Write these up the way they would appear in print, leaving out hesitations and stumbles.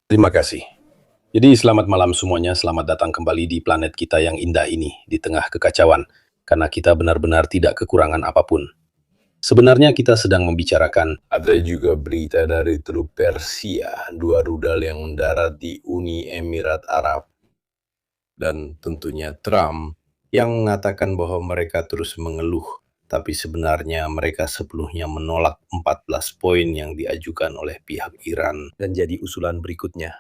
Terima kasih. Jadi selamat malam semuanya, selamat datang kembali di planet kita yang indah ini, di tengah kekacauan, karena kita benar-benar tidak kekurangan apapun. Sebenarnya kita sedang membicarakan, ada juga berita dari teluk Persia, dua rudal yang mendarat di Uni Emirat Arab, dan tentunya Trump yang mengatakan bahwa mereka terus mengeluh, tapi sebenarnya mereka sepenuhnya menolak 14 poin yang diajukan oleh pihak Iran dan jadi usulan berikutnya.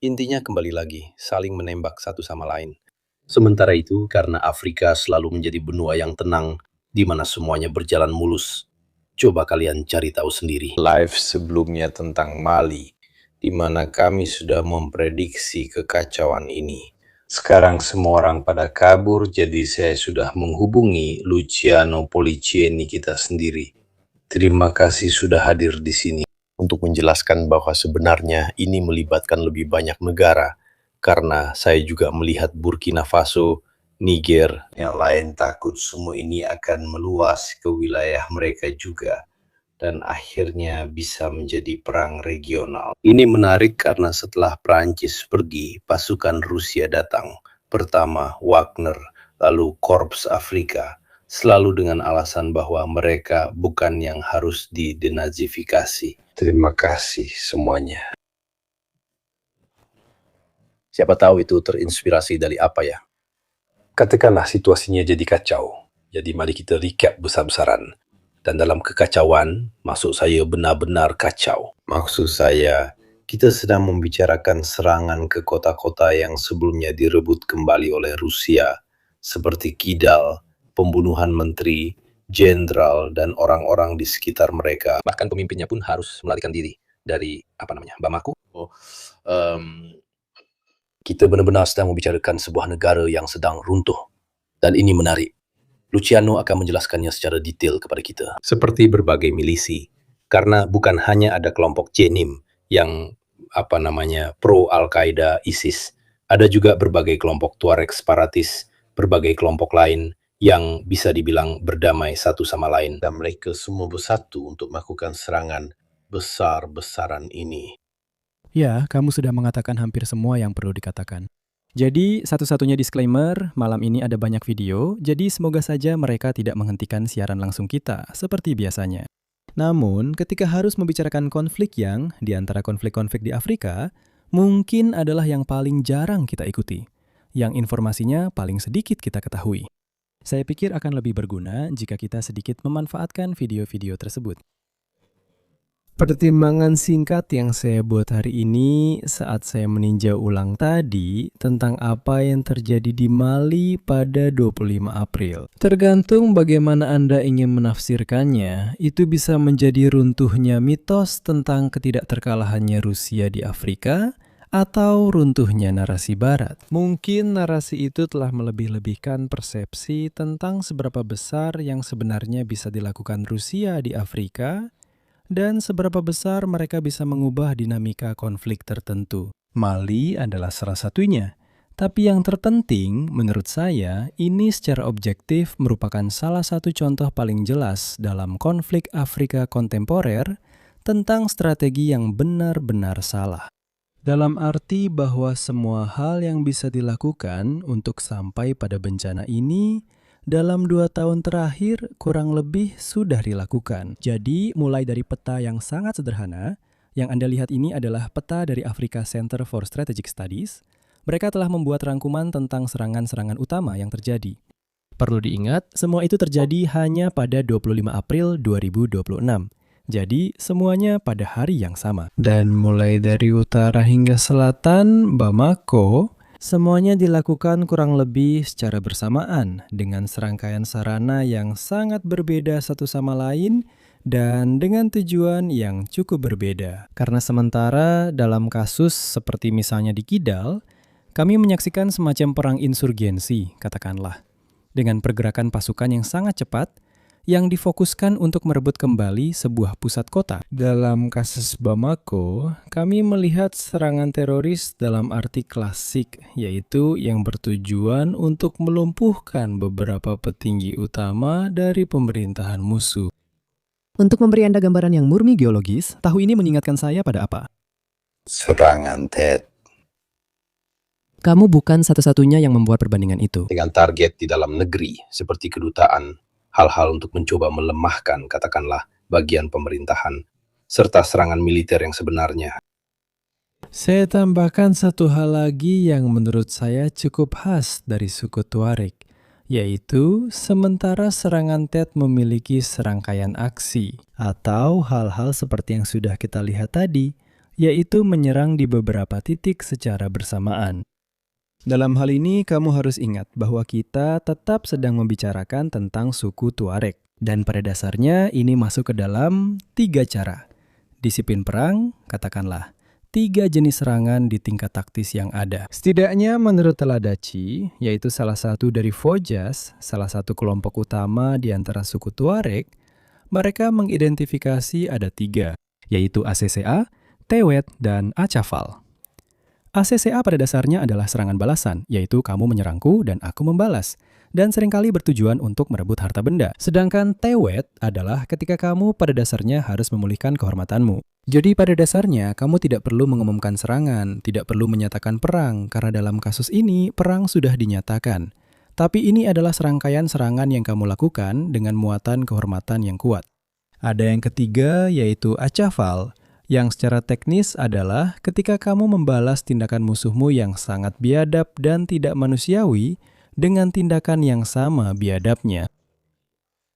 Intinya kembali lagi, saling menembak satu sama lain. Sementara itu, karena Afrika selalu menjadi benua yang tenang, di mana semuanya berjalan mulus. Coba kalian cari tahu sendiri. Live sebelumnya tentang Mali, di mana kami sudah memprediksi kekacauan ini. Sekarang semua orang pada kabur, jadi saya sudah menghubungi Luciano Policieni kita sendiri. Terima kasih sudah hadir di sini untuk menjelaskan bahwa sebenarnya ini melibatkan lebih banyak negara, karena saya juga melihat Burkina Faso, Niger, yang lain takut semua ini akan meluas ke wilayah mereka juga, dan akhirnya bisa menjadi perang regional. Ini menarik karena setelah Prancis pergi, pasukan Rusia datang. Pertama Wagner, lalu Korps Afrika, selalu dengan alasan bahwa mereka bukan yang harus didenazifikasi. Terima kasih semuanya. Siapa tahu itu terinspirasi dari apa ya? Katakanlah situasinya jadi kacau. Jadi mari kita recap besar-besaran. Dan dalam kekacauan, maksud saya benar-benar kacau. Maksud saya, kita sedang membicarakan serangan ke kota-kota yang sebelumnya direbut kembali oleh Rusia, seperti Kidal, pembunuhan menteri, jenderal, dan orang-orang di sekitar mereka. Bahkan pemimpinnya pun harus melarikan diri dari Bamako. Kita benar-benar sedang membicarakan sebuah negara yang sedang runtuh. Dan ini menarik. Luciano akan menjelaskannya secara detail kepada kita. Seperti berbagai milisi. Karena bukan hanya ada kelompok Jenim yang pro Al-Qaeda, ISIS. Ada juga berbagai kelompok Tuareg separatis, berbagai kelompok lain yang bisa dibilang berdamai satu sama lain. Dan mereka semua bersatu untuk melakukan serangan besar-besaran ini. Ya, kamu sudah mengatakan hampir semua yang perlu dikatakan. Jadi, satu-satunya disclaimer, malam ini ada banyak video, jadi semoga saja mereka tidak menghentikan siaran langsung kita, seperti biasanya. Namun, ketika harus membicarakan konflik yang, di antara konflik-konflik di Afrika, mungkin adalah yang paling jarang kita ikuti, yang informasinya paling sedikit kita ketahui. Saya pikir akan lebih berguna jika kita sedikit memanfaatkan video-video tersebut. Pertimbangan singkat yang saya buat hari ini saat saya meninjau ulang tadi tentang apa yang terjadi di Mali pada 25 April. Tergantung bagaimana Anda ingin menafsirkannya, itu bisa menjadi runtuhnya mitos tentang ketidakterkalahannya Rusia di Afrika atau runtuhnya narasi Barat. Mungkin narasi itu telah melebih-lebihkan persepsi tentang seberapa besar yang sebenarnya bisa dilakukan Rusia di Afrika dan seberapa besar mereka bisa mengubah dinamika konflik tertentu. Mali adalah salah satunya. Tapi yang terpenting, menurut saya, ini secara objektif merupakan salah satu contoh paling jelas dalam konflik Afrika kontemporer tentang strategi yang benar-benar salah. Dalam arti bahwa semua hal yang bisa dilakukan untuk sampai pada bencana ini dalam 2 tahun terakhir kurang lebih sudah dilakukan. Jadi mulai dari peta yang sangat sederhana, yang Anda lihat ini adalah peta dari Africa Center for Strategic Studies. Mereka telah membuat rangkuman tentang serangan-serangan utama yang terjadi. Perlu diingat, semua itu terjadi hanya pada 25 April 2026. Jadi semuanya pada hari yang sama. Dan mulai dari utara hingga selatan, Bamako, semuanya dilakukan kurang lebih secara bersamaan dengan serangkaian sarana yang sangat berbeda satu sama lain dan dengan tujuan yang cukup berbeda. Karena sementara dalam kasus seperti misalnya di Kidal, kami menyaksikan semacam perang insurgensi, katakanlah, dengan pergerakan pasukan yang sangat cepat yang difokuskan untuk merebut kembali sebuah pusat kota. Dalam kasus Bamako, kami melihat serangan teroris dalam arti klasik, yaitu yang bertujuan untuk melumpuhkan beberapa petinggi utama dari pemerintahan musuh. Untuk memberi Anda gambaran yang murni geologis, tahu ini mengingatkan saya pada apa? Serangan Ted Kamu bukan satu-satunya yang membuat perbandingan itu. dengan target di dalam negeri seperti kedutaan, hal-hal untuk mencoba melemahkan, katakanlah, bagian pemerintahan, serta serangan militer yang sebenarnya. Saya tambahkan satu hal lagi yang menurut saya cukup khas dari suku Tuareg, yaitu sementara serangan Tet memiliki serangkaian aksi, atau hal-hal seperti yang sudah kita lihat tadi, yaitu menyerang di beberapa titik secara bersamaan. Dalam hal ini, kamu harus ingat bahwa kita tetap sedang membicarakan tentang suku Tuareg. Dan pada dasarnya ini masuk ke dalam 3 cara. Disiplin perang, katakanlah, 3 jenis serangan di tingkat taktis yang ada. Setidaknya menurut Teladachi, yaitu salah satu dari Fojas, salah satu kelompok utama di antara suku Tuareg, mereka mengidentifikasi ada 3, yaitu ACCA, Tewet, dan Achafal. ACCA pada dasarnya adalah serangan balasan, yaitu kamu menyerangku dan aku membalas, dan seringkali bertujuan untuk merebut harta benda. Sedangkan Tewet adalah ketika kamu pada dasarnya harus memulihkan kehormatanmu. Jadi pada dasarnya kamu tidak perlu mengumumkan serangan, tidak perlu menyatakan perang, karena dalam kasus ini perang sudah dinyatakan. Tapi ini adalah serangkaian serangan yang kamu lakukan dengan muatan kehormatan yang kuat. Ada yang ketiga yaitu Achafal, yang secara teknis adalah ketika kamu membalas tindakan musuhmu yang sangat biadab dan tidak manusiawi dengan tindakan yang sama biadabnya.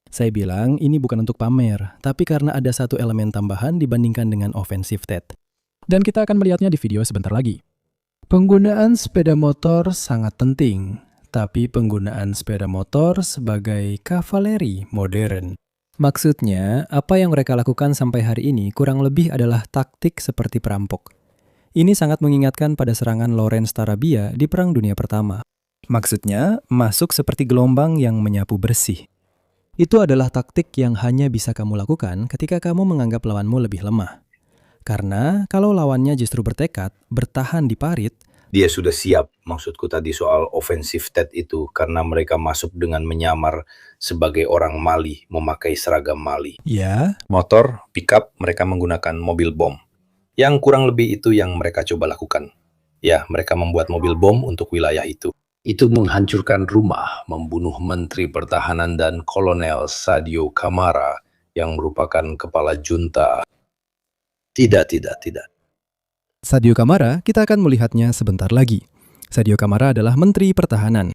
Saya bilang ini bukan untuk pamer, tapi karena ada satu elemen tambahan dibandingkan dengan offensive Tet. Dan kita akan melihatnya di video sebentar lagi. Penggunaan sepeda motor sangat penting, tapi penggunaan sepeda motor sebagai kavaleri modern. Maksudnya, apa yang mereka lakukan sampai hari ini kurang lebih adalah taktik seperti perampok. Ini sangat mengingatkan pada serangan Lawrence Tarabia di Perang Dunia Pertama. Maksudnya, masuk seperti gelombang yang menyapu bersih. Itu adalah taktik yang hanya bisa kamu lakukan ketika kamu menganggap lawanmu lebih lemah. Karena kalau lawannya justru bertekad, bertahan di parit, Dia sudah siap, maksudku tadi soal offensive Tet itu, karena mereka masuk dengan menyamar sebagai orang Mali, memakai seragam Mali. ya, Motor, pickup, mereka menggunakan mobil bom. Yang kurang lebih itu yang mereka coba lakukan. Ya, mereka membuat mobil bom untuk wilayah itu. Itu menghancurkan rumah, membunuh Menteri Pertahanan dan Kolonel Sadio Kamara yang merupakan kepala junta. Tidak. Sadio Kamara, kita akan melihatnya sebentar lagi. Sadio Kamara adalah Menteri Pertahanan.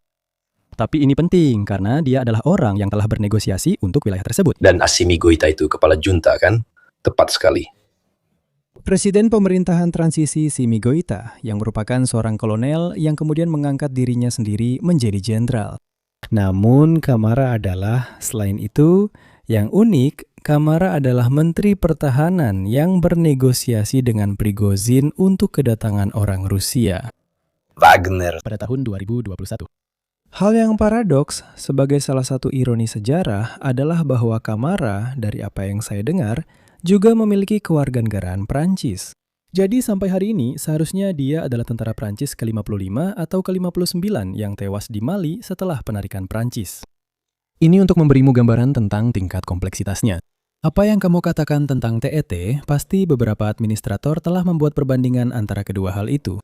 Tapi ini penting karena dia adalah orang yang telah bernegosiasi untuk wilayah tersebut. Dan Assimi Goïta itu kepala junta kan? Tepat sekali. Presiden pemerintahan transisi Simi Goïta yang merupakan seorang kolonel yang kemudian mengangkat dirinya sendiri menjadi jenderal. Namun Kamara adalah, selain itu, yang unik, Kamara adalah Menteri Pertahanan yang bernegosiasi dengan Prigozhin untuk kedatangan orang Rusia Wagner. pada tahun 2021. Hal yang paradoks sebagai salah satu ironi sejarah adalah bahwa Kamara, dari apa yang saya dengar, juga memiliki kewarganegaraan Prancis. Jadi sampai hari ini seharusnya dia adalah tentara Prancis ke-55 atau ke-59 yang tewas di Mali setelah penarikan Prancis. Ini untuk memberimu gambaran tentang tingkat kompleksitasnya. Apa yang kamu katakan tentang TET, pasti beberapa administrator telah membuat perbandingan antara kedua hal itu.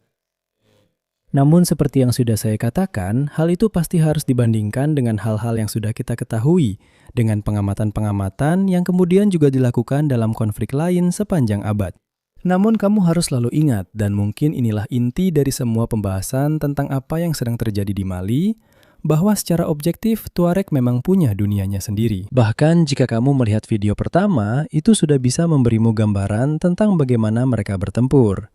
Namun seperti yang sudah saya katakan, hal itu pasti harus dibandingkan dengan hal-hal yang sudah kita ketahui, dengan pengamatan-pengamatan yang kemudian juga dilakukan dalam konflik lain sepanjang abad. Namun kamu harus selalu ingat, dan mungkin inilah inti dari semua pembahasan tentang apa yang sedang terjadi di Mali, bahwa secara objektif Tuareg memang punya dunianya sendiri. Bahkan jika kamu melihat video pertama, itu sudah bisa memberimu gambaran tentang bagaimana mereka bertempur.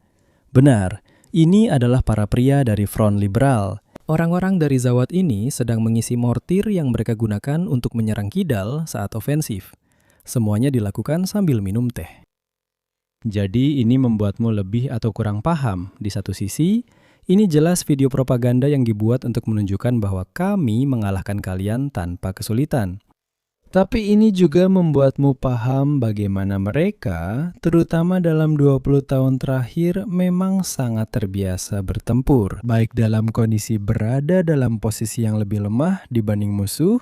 Benar, ini adalah para pria dari Front Liberal. Orang-orang dari Zawad ini sedang mengisi mortir yang mereka gunakan untuk menyerang Kidal saat ofensif. Semuanya dilakukan sambil minum teh. Jadi ini membuatmu lebih atau kurang paham. Di satu sisi, ini jelas video propaganda yang dibuat untuk menunjukkan bahwa kami mengalahkan kalian tanpa kesulitan. Tapi ini juga membuatmu paham bagaimana mereka, terutama dalam 20 tahun terakhir, memang sangat terbiasa bertempur. Baik dalam kondisi berada dalam posisi yang lebih lemah dibanding musuh,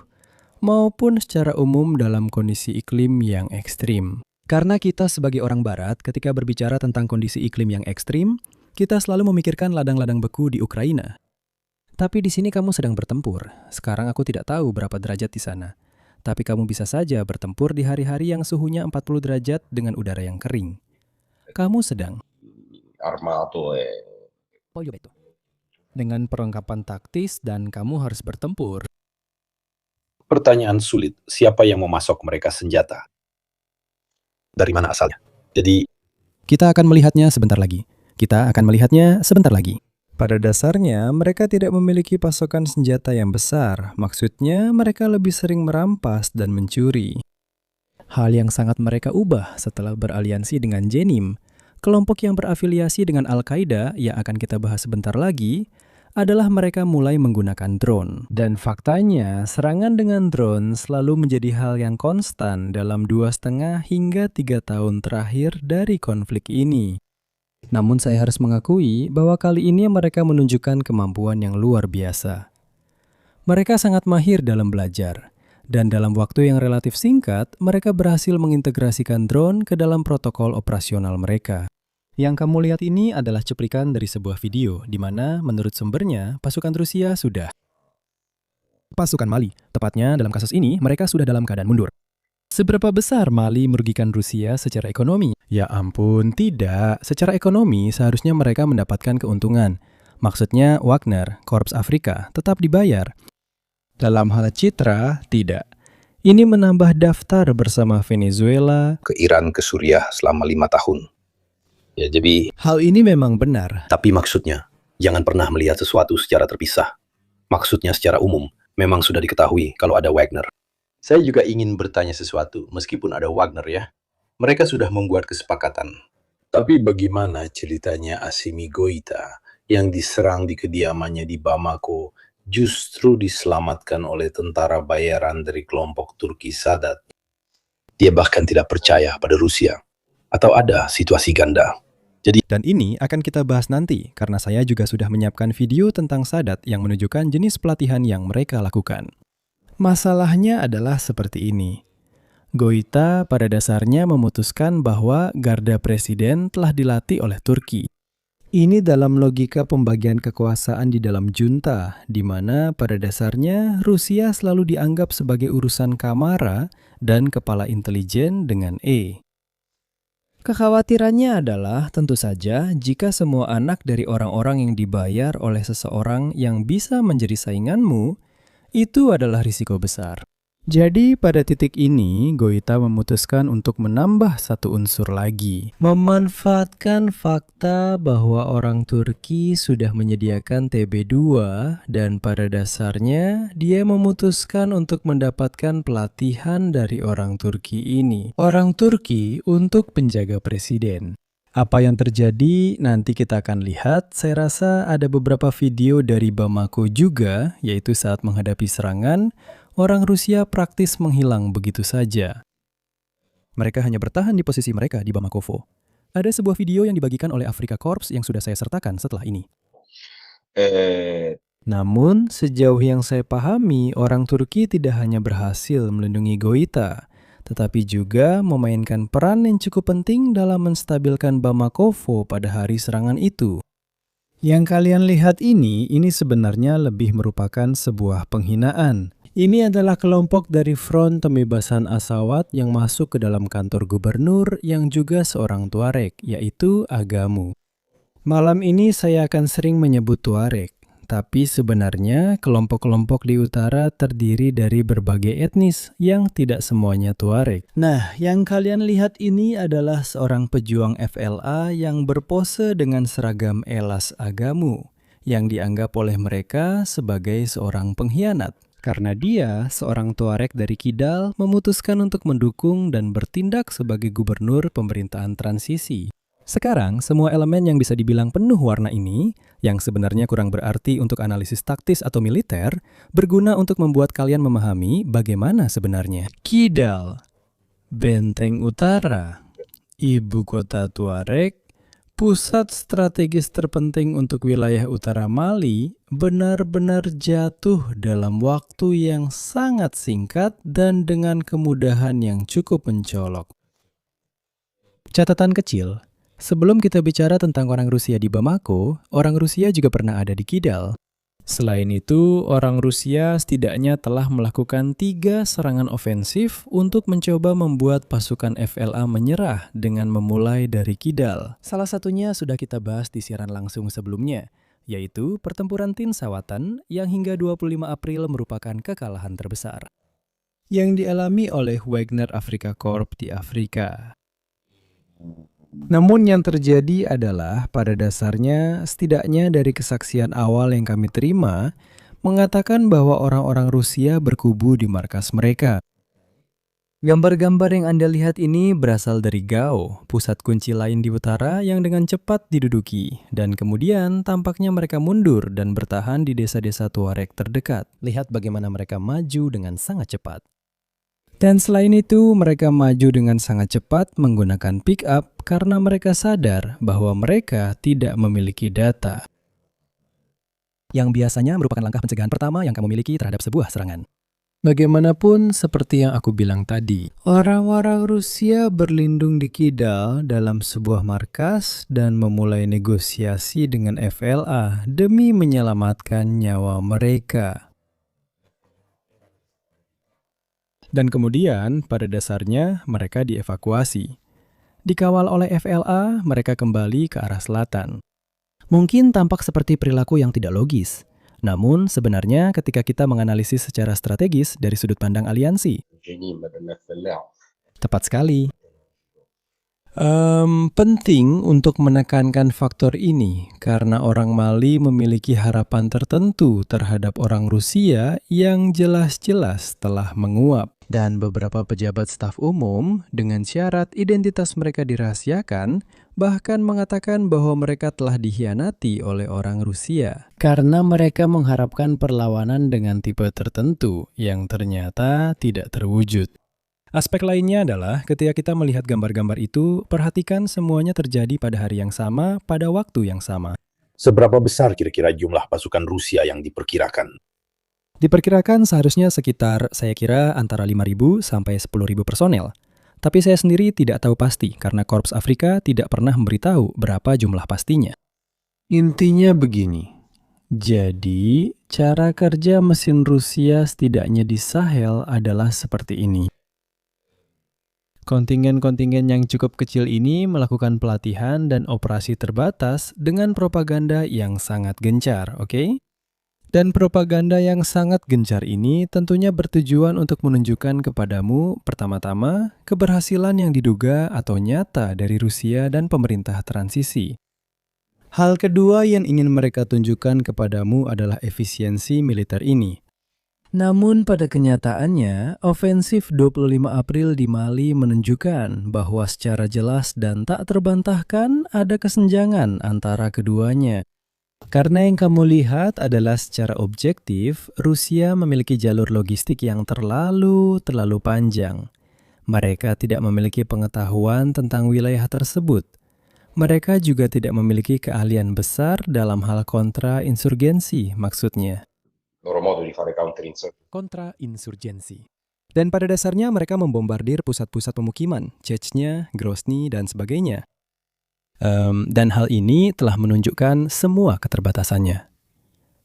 maupun secara umum dalam kondisi iklim yang ekstrim. Karena kita sebagai orang barat ketika berbicara tentang kondisi iklim yang ekstrim, kita selalu memikirkan ladang-ladang beku di Ukraina. Tapi di sini kamu sedang bertempur. Sekarang aku tidak tahu berapa derajat di sana. Tapi kamu bisa saja bertempur di hari-hari yang suhunya 40 derajat dengan udara yang kering. Kamu sedang armato e dengan perlengkapan taktis dan kamu harus bertempur. Pertanyaan sulit, siapa yang memasok mereka senjata? Dari mana asalnya? Jadi, Kita akan melihatnya sebentar lagi. Pada dasarnya, mereka tidak memiliki pasokan senjata yang besar. Maksudnya, mereka lebih sering merampas dan mencuri. Hal yang sangat mereka ubah setelah beraliansi dengan Jenim, kelompok yang berafiliasi dengan Al-Qaeda yang akan kita bahas sebentar lagi, adalah mereka mulai menggunakan drone. Dan faktanya, serangan dengan drone selalu menjadi hal yang konstan dalam 2,5 hingga 3 tahun terakhir dari konflik ini. Namun saya harus mengakui bahwa kali ini mereka menunjukkan kemampuan yang luar biasa. Mereka sangat mahir dalam belajar, dan dalam waktu yang relatif singkat, mereka berhasil mengintegrasikan drone ke dalam protokol operasional mereka. Yang kamu lihat ini adalah cuplikan dari sebuah video, di mana menurut sumbernya, pasukan Rusia sudah pasukan Mali. Tepatnya dalam kasus ini, mereka sudah dalam keadaan mundur. Seberapa besar Mali merugikan Rusia secara ekonomi? Ya ampun, tidak. Secara ekonomi, seharusnya mereka mendapatkan keuntungan. Maksudnya, Wagner, Korps Afrika, tetap dibayar. Dalam hal citra, tidak. Ini menambah daftar bersama Venezuela. ke Iran, ke Suriah selama 5 tahun. Ya, jadi, Hal ini memang benar. tapi maksudnya, jangan pernah melihat sesuatu secara terpisah. Maksudnya secara umum, memang sudah diketahui kalau ada Wagner. Saya juga ingin bertanya sesuatu, meskipun ada Wagner ya. Mereka sudah membuat kesepakatan. Tapi bagaimana ceritanya Assimi Goïta yang diserang di kediamannya di Bamako justru diselamatkan oleh tentara bayaran dari kelompok Turki Sadat? Dia bahkan tidak percaya pada Rusia. Atau ada situasi ganda. Dan ini akan kita bahas nanti, karena saya juga sudah menyiapkan video tentang Sadat yang menunjukkan jenis pelatihan yang mereka lakukan. Masalahnya adalah seperti ini. Goïta pada dasarnya memutuskan bahwa garda presiden telah dilatih oleh Turki. Ini dalam logika pembagian kekuasaan di dalam junta, di mana pada dasarnya Rusia selalu dianggap sebagai urusan Kamara dan kepala intelijen dengan E. Kekhawatirannya adalah tentu saja jika semua anak dari orang-orang yang dibayar oleh seseorang yang bisa menjadi sainganmu, itu adalah risiko besar. Jadi pada titik ini, Goïta memutuskan untuk menambah satu unsur lagi. Memanfaatkan fakta bahwa orang Turki sudah menyediakan TB2 dan pada dasarnya dia memutuskan untuk mendapatkan pelatihan dari orang Turki ini. Orang Turki untuk penjaga presiden. Apa yang terjadi nanti kita akan lihat. Saya rasa ada beberapa video dari Bamako juga, yaitu saat menghadapi serangan, orang Rusia praktis menghilang begitu saja. Mereka hanya bertahan di posisi mereka di Bamakovo. Ada sebuah video yang dibagikan oleh Afrika Korps yang sudah saya sertakan setelah ini. Namun, sejauh yang saya pahami, orang Turki tidak hanya berhasil melindungi Goïta, tetapi juga memainkan peran yang cukup penting dalam menstabilkan Bamakovo pada hari serangan itu. Yang kalian lihat ini sebenarnya lebih merupakan sebuah penghinaan. Ini adalah kelompok dari Front Pembebasan Azawad yang masuk ke dalam kantor gubernur yang juga seorang Tuareg, yaitu Agamu. Malam ini saya akan sering menyebut Tuareg. Tapi sebenarnya kelompok-kelompok di utara terdiri dari berbagai etnis yang tidak semuanya Tuareg. Nah, yang kalian lihat ini adalah seorang pejuang FLA yang berpose dengan seragam Elas Agamu, yang dianggap oleh mereka sebagai seorang pengkhianat. Karena dia, seorang Tuareg dari Kidal, memutuskan untuk mendukung dan bertindak sebagai gubernur pemerintahan transisi. Sekarang, semua elemen yang bisa dibilang penuh warna ini, yang sebenarnya kurang berarti untuk analisis taktis atau militer, berguna untuk membuat kalian memahami bagaimana sebenarnya. Kidal, benteng utara, ibu kota Tuareg, pusat strategis terpenting untuk wilayah utara Mali, benar-benar jatuh dalam waktu yang sangat singkat dan dengan kemudahan yang cukup mencolok. Catatan kecil, sebelum kita bicara tentang orang Rusia di Bamako, orang Rusia juga pernah ada di Kidal. Selain itu, orang Rusia setidaknya telah melakukan 3 serangan ofensif untuk mencoba membuat pasukan FLA menyerah dengan memulai dari Kidal. Salah satunya sudah kita bahas di siaran langsung sebelumnya, yaitu pertempuran Tin Sawatan yang hingga 25 April merupakan kekalahan terbesar yang dialami oleh Wagner Afrika Korps di Afrika. Namun yang terjadi adalah pada dasarnya setidaknya dari kesaksian awal yang kami terima mengatakan bahwa orang-orang Rusia berkubu di markas mereka. Gambar-gambar yang Anda lihat ini berasal dari Gao, pusat kunci lain di utara yang dengan cepat diduduki, dan kemudian tampaknya mereka mundur dan bertahan di desa-desa Tuareg terdekat. Lihat bagaimana mereka maju dengan sangat cepat. Dan selain itu, mereka maju dengan sangat cepat menggunakan pick-up karena mereka sadar bahwa mereka tidak memiliki data. Yang biasanya merupakan langkah pencegahan pertama yang kamu miliki terhadap sebuah serangan. Bagaimanapun, seperti yang aku bilang tadi, orang-orang Rusia berlindung di Kidal dalam sebuah markas dan memulai negosiasi dengan FLA demi menyelamatkan nyawa mereka. Dan kemudian, pada dasarnya, mereka dievakuasi. Dikawal oleh FLA, mereka kembali ke arah selatan. Mungkin tampak seperti perilaku yang tidak logis. Namun, sebenarnya ketika kita menganalisis secara strategis dari sudut pandang aliansi. Tepat sekali. Penting untuk menekankan faktor ini karena orang Mali memiliki harapan tertentu terhadap orang Rusia yang jelas-jelas telah menguap. Dan beberapa pejabat staf umum dengan syarat identitas mereka dirahasiakan bahkan mengatakan bahwa mereka telah dikhianati oleh orang Rusia karena mereka mengharapkan perlawanan dengan tipe tertentu yang ternyata tidak terwujud. Aspek lainnya adalah ketika kita melihat gambar-gambar itu, perhatikan semuanya terjadi pada hari yang sama, pada waktu yang sama. Seberapa besar kira-kira jumlah pasukan Rusia yang diperkirakan? Diperkirakan seharusnya sekitar, saya kira, antara 5.000 sampai 10.000 personel. Tapi saya sendiri tidak tahu pasti karena Korps Afrika tidak pernah memberitahu berapa jumlah pastinya. Intinya begini. Jadi, cara kerja mesin Rusia setidaknya di Sahel adalah seperti ini. Kontingen-kontingen yang cukup kecil ini melakukan pelatihan dan operasi terbatas dengan propaganda yang sangat gencar, oke? Dan propaganda yang sangat gencar ini tentunya bertujuan untuk menunjukkan kepadamu, pertama-tama, keberhasilan yang diduga atau nyata dari Rusia dan pemerintah transisi. Hal kedua yang ingin mereka tunjukkan kepadamu adalah efisiensi militer ini. Namun pada kenyataannya, ofensif 25 April di Mali menunjukkan bahwa secara jelas dan tak terbantahkan ada kesenjangan antara keduanya. Karena yang kamu lihat adalah secara objektif, Rusia memiliki jalur logistik yang terlalu panjang. Mereka tidak memiliki pengetahuan tentang wilayah tersebut. Mereka juga tidak memiliki keahlian besar dalam hal kontra-insurgensi, maksudnya. Kontra-insurgensi. Dan pada dasarnya mereka membombardir pusat-pusat pemukiman, Chechnya, Grozny, dan sebagainya. Dan hal ini telah menunjukkan semua keterbatasannya.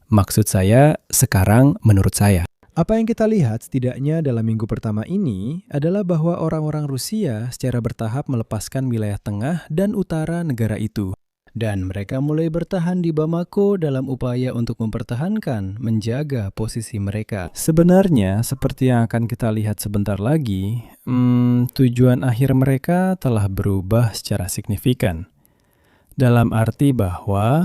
Maksud saya, sekarang menurut saya. Apa yang kita lihat setidaknya dalam minggu pertama ini adalah bahwa orang-orang Rusia secara bertahap melepaskan wilayah tengah dan utara negara itu. Dan mereka mulai bertahan di Bamako dalam upaya untuk mempertahankan, menjaga posisi mereka. Sebenarnya, seperti yang akan kita lihat sebentar lagi, tujuan akhir mereka telah berubah secara signifikan. Dalam arti bahwa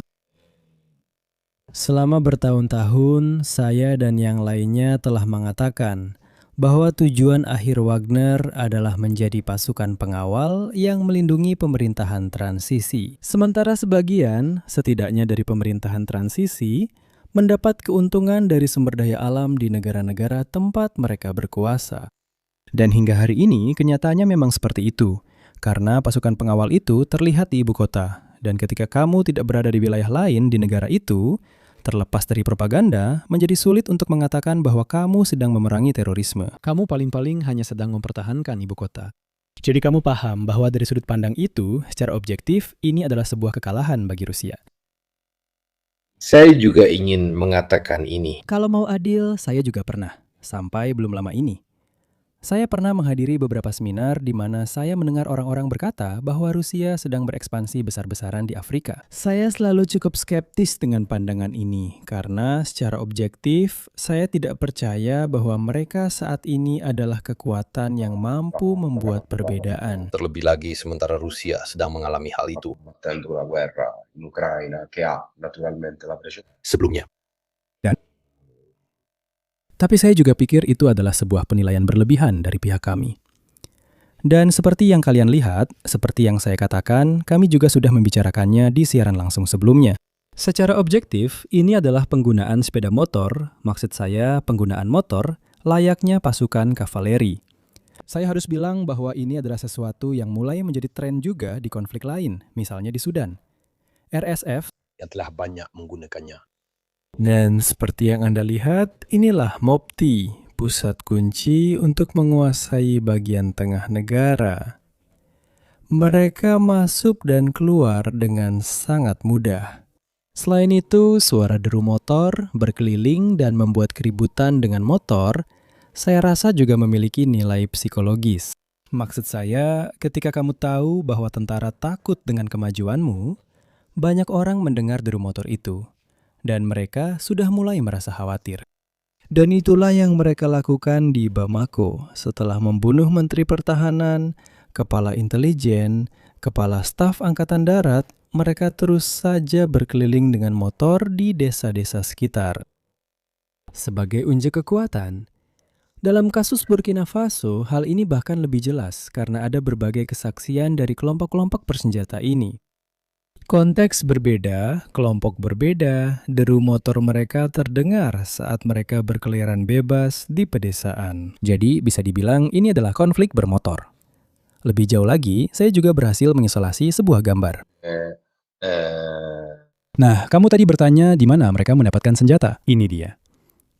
selama bertahun-tahun, saya dan yang lainnya telah mengatakan bahwa tujuan akhir Wagner adalah menjadi pasukan pengawal yang melindungi pemerintahan transisi. Sementara sebagian, setidaknya dari pemerintahan transisi, mendapat keuntungan dari sumber daya alam di negara-negara tempat mereka berkuasa. Dan hingga hari ini, kenyataannya memang seperti itu, karena pasukan pengawal itu terlihat di ibu kota. Dan ketika kamu tidak berada di wilayah lain di negara itu, terlepas dari propaganda, menjadi sulit untuk mengatakan bahwa kamu sedang memerangi terorisme. Kamu paling-paling hanya sedang mempertahankan ibu kota. Jadi kamu paham bahwa dari sudut pandang itu, secara objektif, ini adalah sebuah kekalahan bagi Rusia. Saya juga ingin mengatakan ini. Kalau mau adil, saya juga pernah, sampai belum lama ini. Saya pernah menghadiri beberapa seminar di mana saya mendengar orang-orang berkata bahwa Rusia sedang berekspansi besar-besaran di Afrika. Saya selalu cukup skeptis dengan pandangan ini, karena secara objektif, saya tidak percaya bahwa mereka saat ini adalah kekuatan yang mampu membuat perbedaan. Terlebih lagi sementara Rusia sedang mengalami hal itu Combattendo la guerra in Ucraina, che ha naturalmente la precedenza. sebelumnya. Tapi saya juga pikir itu adalah sebuah penilaian berlebihan dari pihak kami. Dan seperti yang kalian lihat, seperti yang saya katakan, kami juga sudah membicarakannya di siaran langsung sebelumnya. Secara objektif, ini adalah penggunaan sepeda motor, maksud saya penggunaan motor, layaknya pasukan kavaleri. Saya harus bilang bahwa ini adalah sesuatu yang mulai menjadi tren juga di konflik lain, misalnya di Sudan. RSF Yang telah banyak menggunakannya. dan seperti yang Anda lihat, inilah Mopti, pusat kunci untuk menguasai bagian tengah negara. Mereka masuk dan keluar dengan sangat mudah. Selain itu, suara deru motor berkeliling dan membuat keributan dengan motor, saya rasa juga memiliki nilai psikologis. Maksud saya, ketika kamu tahu bahwa tentara takut dengan kemajuanmu, banyak orang mendengar deru motor itu. Dan mereka sudah mulai merasa khawatir. Dan itulah yang mereka lakukan di Bamako setelah membunuh Menteri Pertahanan, Kepala Intelijen, Kepala Staf Angkatan Darat, mereka terus saja berkeliling dengan motor di desa-desa sekitar. Sebagai unjuk kekuatan, dalam kasus Burkina Faso, hal ini bahkan lebih jelas karena ada berbagai kesaksian dari kelompok-kelompok bersenjata ini. Konteks berbeda, kelompok berbeda, deru motor mereka terdengar saat mereka berkeliaran bebas di pedesaan. Jadi bisa dibilang ini adalah konflik bermotor. Lebih jauh lagi, saya juga berhasil mengisolasi sebuah gambar. Nah, kamu tadi bertanya di mana mereka mendapatkan senjata. Ini dia.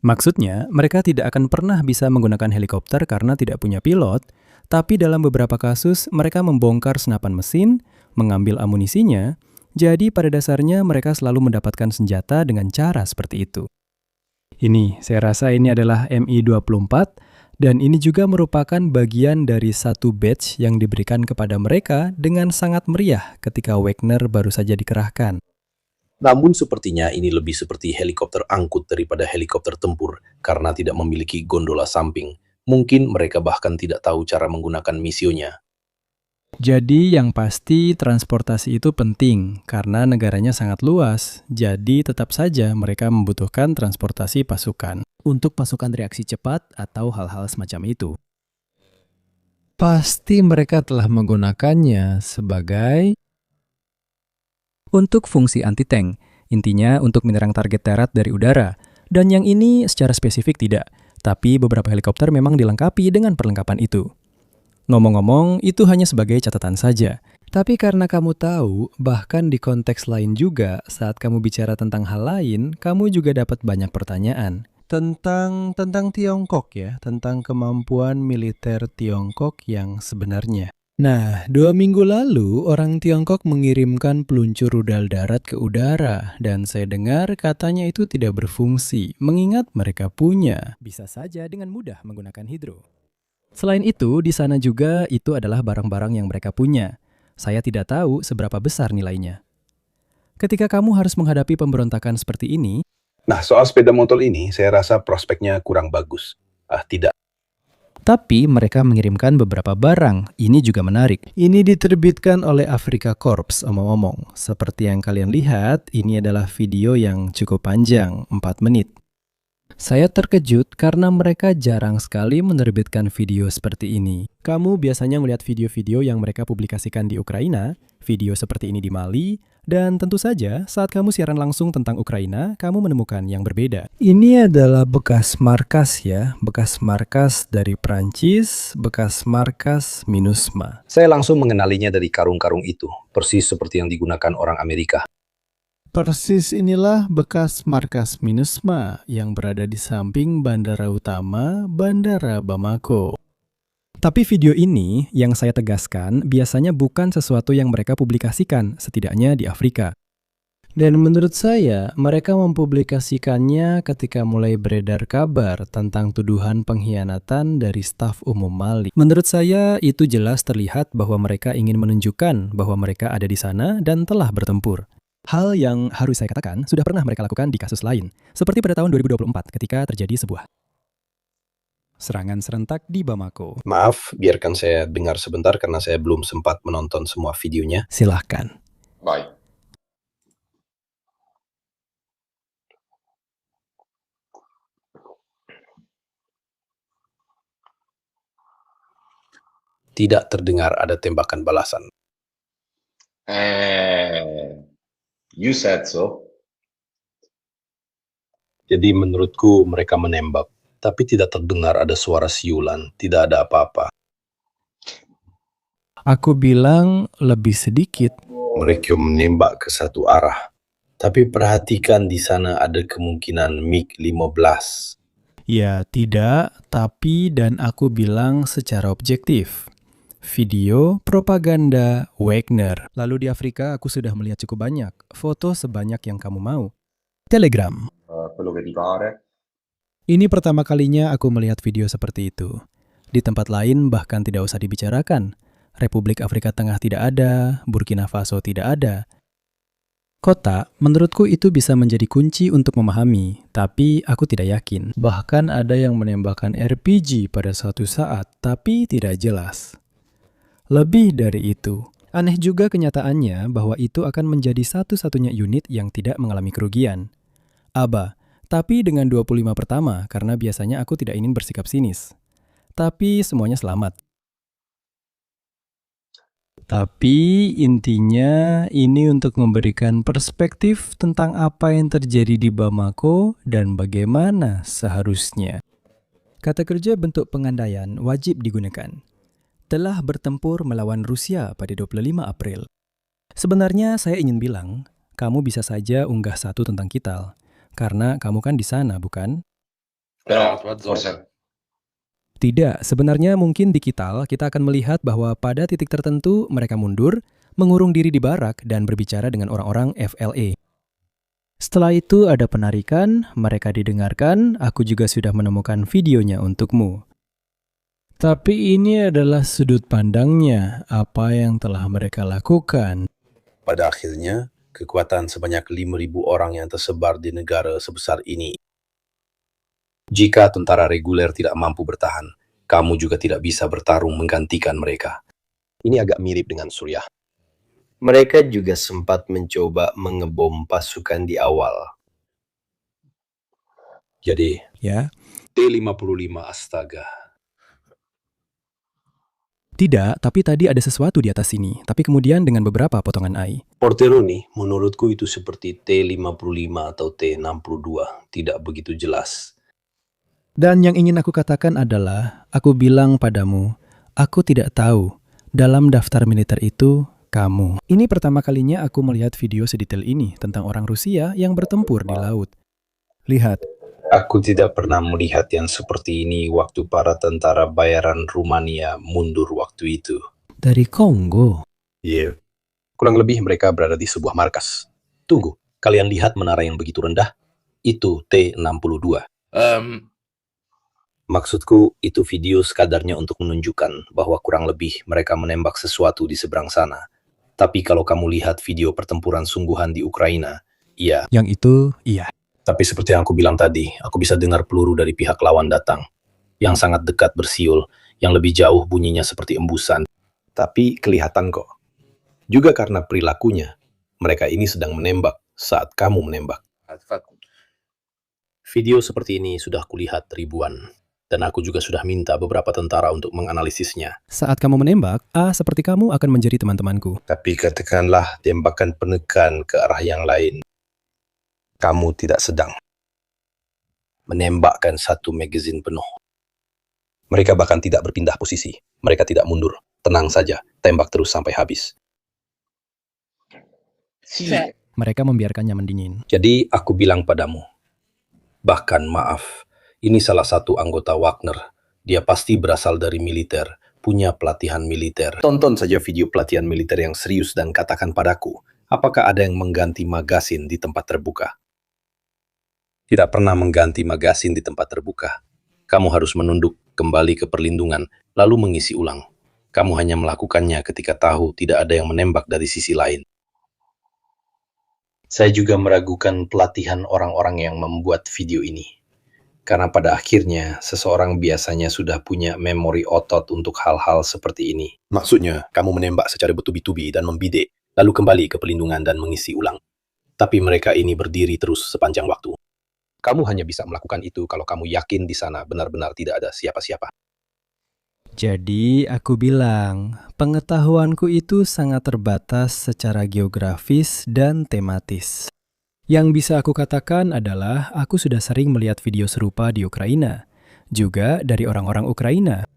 Maksudnya, mereka tidak akan pernah bisa menggunakan helikopter karena tidak punya pilot, tapi dalam beberapa kasus mereka membongkar senapan mesin, mengambil amunisinya. Jadi pada dasarnya mereka selalu mendapatkan senjata dengan cara seperti itu. Ini, saya rasa ini adalah Mi-24 dan ini juga merupakan bagian dari satu badge yang diberikan kepada mereka dengan sangat meriah ketika Wagner baru saja dikerahkan. Namun sepertinya ini lebih seperti helikopter angkut daripada helikopter tempur karena tidak memiliki gondola samping. Mungkin mereka bahkan tidak tahu cara menggunakan misionya. Jadi yang pasti transportasi itu penting karena negaranya sangat luas. Jadi tetap saja mereka membutuhkan transportasi pasukan untuk pasukan reaksi cepat atau hal-hal semacam itu. Pasti mereka telah menggunakannya sebagai untuk fungsi anti-tank. Intinya untuk menyerang target darat dari udara. Dan yang ini secara spesifik tidak, tapi beberapa helikopter memang dilengkapi dengan perlengkapan itu. Ngomong-ngomong, itu hanya sebagai catatan saja. Tapi karena kamu tahu, bahkan di konteks lain juga, saat kamu bicara tentang hal lain, kamu juga dapat banyak pertanyaan. Tentang Tiongkok ya, tentang kemampuan militer Tiongkok yang sebenarnya. Nah, 2 minggu lalu, orang Tiongkok mengirimkan peluncur rudal darat ke udara, dan saya dengar katanya itu tidak berfungsi, mengingat mereka punya. Bisa saja dengan mudah menggunakan hidro. Selain itu, di sana juga itu adalah barang-barang yang mereka punya. Saya tidak tahu seberapa besar nilainya. Ketika kamu harus menghadapi pemberontakan seperti ini, Nah, soal sepeda motor ini, saya rasa prospeknya kurang bagus. Tidak. tapi mereka mengirimkan beberapa barang. Ini juga menarik. Ini diterbitkan oleh Afrika Corps, omong-omong. Seperti yang kalian lihat, ini adalah video yang cukup panjang, 4 menit. Saya terkejut karena mereka jarang sekali menerbitkan video seperti ini. Kamu biasanya melihat video-video yang mereka publikasikan di Ukraina, video seperti ini di Mali, dan tentu saja saat kamu siaran langsung tentang Ukraina, kamu menemukan yang berbeda. Ini adalah bekas markas ya, bekas markas dari Prancis, bekas markas MINUSMA. Saya langsung mengenalinya dari karung-karung itu, persis seperti yang digunakan orang Amerika. Persis inilah bekas markas MINUSMA yang berada di samping bandara utama Bandara Bamako. Tapi video ini yang saya tegaskan biasanya bukan sesuatu yang mereka publikasikan, setidaknya di Afrika. Dan menurut saya, mereka mempublikasikannya ketika mulai beredar kabar tentang tuduhan pengkhianatan dari staf umum Mali. Menurut saya, itu jelas terlihat bahwa mereka ingin menunjukkan bahwa mereka ada di sana dan telah bertempur. Hal yang harus saya katakan sudah pernah mereka lakukan di kasus lain, seperti pada tahun 2024 ketika terjadi sebuah serangan serentak di Bamako. Maaf, biarkan saya dengar sebentar karena saya belum sempat menonton semua videonya. Silahkan. Vai. Tidak terdengar ada tembakan balasan. You said so. Jadi menurutku mereka menembak, tapi tidak terdengar ada suara siulan, tidak ada apa-apa. Aku bilang lebih sedikit. Mereka menembak ke satu arah. Tapi perhatikan di sana ada kemungkinan MiG-15. Ya, tidak, tapi dan aku bilang secara objektif. Video propaganda Wagner. Lalu di Afrika aku sudah melihat cukup banyak. Foto sebanyak yang kamu mau. Telegram. Quello che ti pare. Ini pertama kalinya aku melihat video seperti itu. Di tempat lain bahkan tidak usah dibicarakan. Republik Afrika Tengah tidak ada, Burkina Faso tidak ada. Kota, menurutku itu bisa menjadi kunci untuk memahami, tapi aku tidak yakin. Bahkan ada yang menembakkan RPG pada suatu saat, tapi tidak jelas. Lebih dari itu, aneh juga kenyataannya bahwa itu akan menjadi satu-satunya unit yang tidak mengalami kerugian. Aba, tapi dengan 25 pertama karena biasanya aku tidak ingin bersikap sinis. Tapi semuanya selamat. Tapi intinya ini untuk memberikan perspektif tentang apa yang terjadi di Bamako dan bagaimana seharusnya. Kata kerja bentuk pengandaian wajib digunakan. Telah bertempur melawan Rusia pada 25 April. Sebenarnya saya ingin bilang, kamu bisa saja unggah satu tentang Kital. Karena kamu kan di sana, bukan? Però forse Tidak, sebenarnya mungkin di Kital kita akan melihat bahwa pada titik tertentu mereka mundur, mengurung diri di barak dan berbicara dengan orang-orang FLA. Setelah itu ada penarikan, mereka didengarkan, aku juga sudah menemukan videonya untukmu. Tapi ini adalah sudut pandangnya, apa yang telah mereka lakukan. Pada akhirnya, kekuatan sebanyak 5.000 orang yang tersebar di negara sebesar ini. Jika tentara reguler tidak mampu bertahan, kamu juga tidak bisa bertarung menggantikan mereka. Ini agak mirip dengan Suriah. Mereka juga sempat mencoba mengebom pasukan di awal. Jadi, Ya, T-55 astaga. tidak, tapi tadi ada sesuatu di atas sini, tapi kemudian dengan beberapa potongan AI. Porteroni, menurutku itu seperti T-55 atau T-62, tidak begitu jelas. Dan yang ingin aku katakan adalah, aku bilang padamu, aku tidak tahu, dalam daftar militer itu, kamu. Ini pertama kalinya aku melihat video sedetail ini tentang orang Rusia yang bertempur di laut. Lihat, Aku tidak pernah melihat yang seperti ini waktu para tentara bayaran Rumania mundur waktu itu. dari Kongo. Iya. Kurang lebih mereka berada di sebuah markas. Tunggu, kalian lihat menara yang begitu rendah? Itu T-62. Maksudku, itu video sekadarnya untuk menunjukkan bahwa kurang lebih mereka menembak sesuatu di seberang sana. Tapi kalau kamu lihat video pertempuran sungguhan di Ukraina, iya. Yang itu, iya. Tapi seperti yang aku bilang tadi, aku bisa dengar peluru dari pihak lawan datang. Yang sangat dekat bersiul, yang lebih jauh bunyinya seperti embusan. Tapi kelihatan kok. Juga karena perilakunya, mereka ini sedang menembak saat kamu menembak. Video seperti ini sudah kulihat ribuan. Dan aku juga sudah minta beberapa tentara untuk menganalisisnya. Saat kamu menembak, seperti kamu akan menjadi teman-temanku. Tapi katakanlah tembakan penekan ke arah yang lain. Kamu tidak sedang menembakkan satu magazin penuh. Mereka bahkan tidak berpindah posisi. Mereka tidak mundur. Tenang saja, tembak terus sampai habis. sì, Mereka membiarkannya mendingin. Jadi aku bilang padamu, bahkan maaf, ini salah satu anggota Wagner. Dia pasti berasal dari militer, punya pelatihan militer. Tonton saja video pelatihan militer yang serius dan katakan padaku, apakah ada yang mengganti magasin di tempat terbuka? Tidak pernah mengganti magasin di tempat terbuka. Kamu harus menunduk kembali ke perlindungan, lalu mengisi ulang. Kamu hanya melakukannya ketika tahu tidak ada yang menembak dari sisi lain. Saya juga meragukan pelatihan orang-orang yang membuat video ini. Karena pada akhirnya, seseorang biasanya sudah punya memori otot untuk hal-hal seperti ini. Maksudnya, kamu menembak secara bertubi-tubi dan membidik, lalu kembali ke perlindungan dan mengisi ulang. Tapi mereka ini berdiri terus sepanjang waktu. Kamu hanya bisa melakukan itu kalau kamu yakin di sana benar-benar tidak ada siapa-siapa. Jadi aku bilang, pengetahuanku itu sangat terbatas secara geografis dan tematis. Yang bisa aku katakan adalah aku sudah sering melihat video serupa di Ukraina, juga dari orang-orang Ukraina.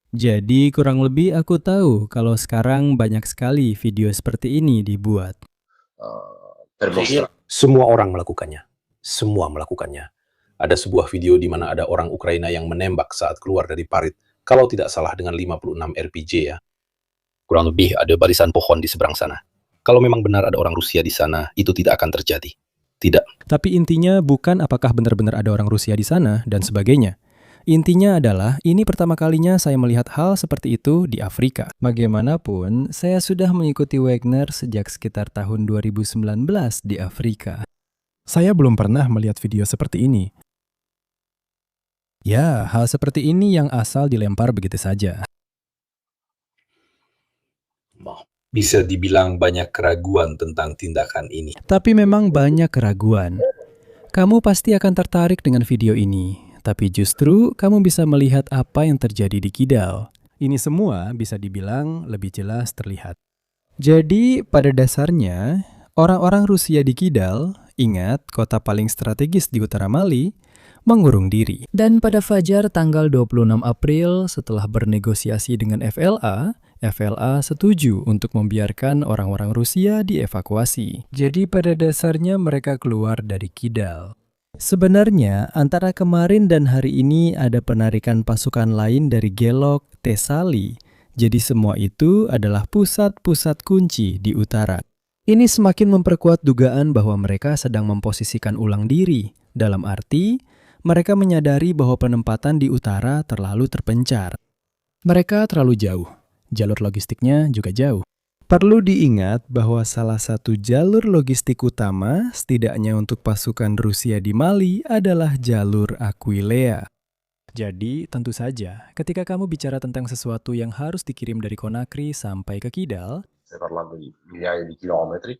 Jadi kurang lebih aku tahu kalau sekarang banyak sekali video seperti ini dibuat. per mostrare. Semua orang melakukannya. Semua melakukannya. Ada sebuah video di mana ada orang Ukraina yang menembak saat keluar dari parit, kalau tidak salah dengan 56 RPG ya. Kurang lebih ada barisan pohon di seberang sana. Kalau memang benar ada orang Rusia di sana, itu tidak akan terjadi. Tidak. Tapi intinya bukan apakah benar-benar ada orang Rusia di sana dan sebagainya. Intinya adalah ini pertama kalinya saya melihat hal seperti itu di Afrika. Bagaimanapun, saya sudah mengikuti Wagner sejak sekitar tahun 2019 di Afrika. Saya belum pernah melihat video seperti ini. Ya, hal seperti ini yang asal dilempar begitu saja. Bisa dibilang banyak keraguan tentang tindakan ini. Tapi memang banyak keraguan. Kamu pasti akan tertarik dengan video ini, tapi justru kamu bisa melihat apa yang terjadi di Kidal. Ini semua bisa dibilang lebih jelas terlihat. Jadi, pada dasarnya, orang-orang Rusia di Kidal, ingat kota paling strategis di utara Mali, mengurung diri. Dan pada fajar tanggal 26 April, setelah bernegosiasi dengan FLA setuju untuk membiarkan orang-orang Rusia dievakuasi. Jadi pada dasarnya mereka keluar dari Kidal. Sebenarnya, antara kemarin dan hari ini ada penarikan pasukan lain dari Gelok, Tesali. Jadi semua itu adalah pusat-pusat kunci di utara. Ini semakin memperkuat dugaan bahwa mereka sedang memposisikan ulang diri. Dalam arti, mereka menyadari bahwa penempatan di utara terlalu terpencar. Mereka terlalu jauh. Jalur logistiknya juga jauh. Perlu diingat bahwa salah satu jalur logistik utama, setidaknya untuk pasukan Rusia di Mali, adalah jalur Aquilea. Jadi, tentu saja, ketika kamu bicara tentang sesuatu yang harus dikirim dari Conakry sampai ke Kidal, Stai parlando di migliaia di chilometri.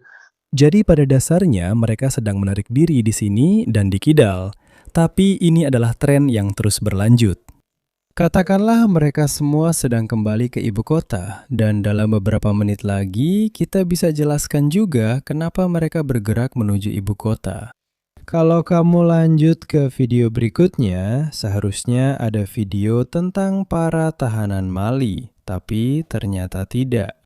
jadi pada dasarnya mereka sedang menarik diri di sini dan di Kidal. Tapi ini adalah tren yang terus berlanjut. Katakanlah mereka semua sedang kembali ke ibu kota, dan dalam beberapa menit lagi kita bisa jelaskan juga kenapa mereka bergerak menuju ibu kota. Kalau kamu lanjut ke video berikutnya, seharusnya ada video tentang para tahanan Mali, tapi ternyata tidak.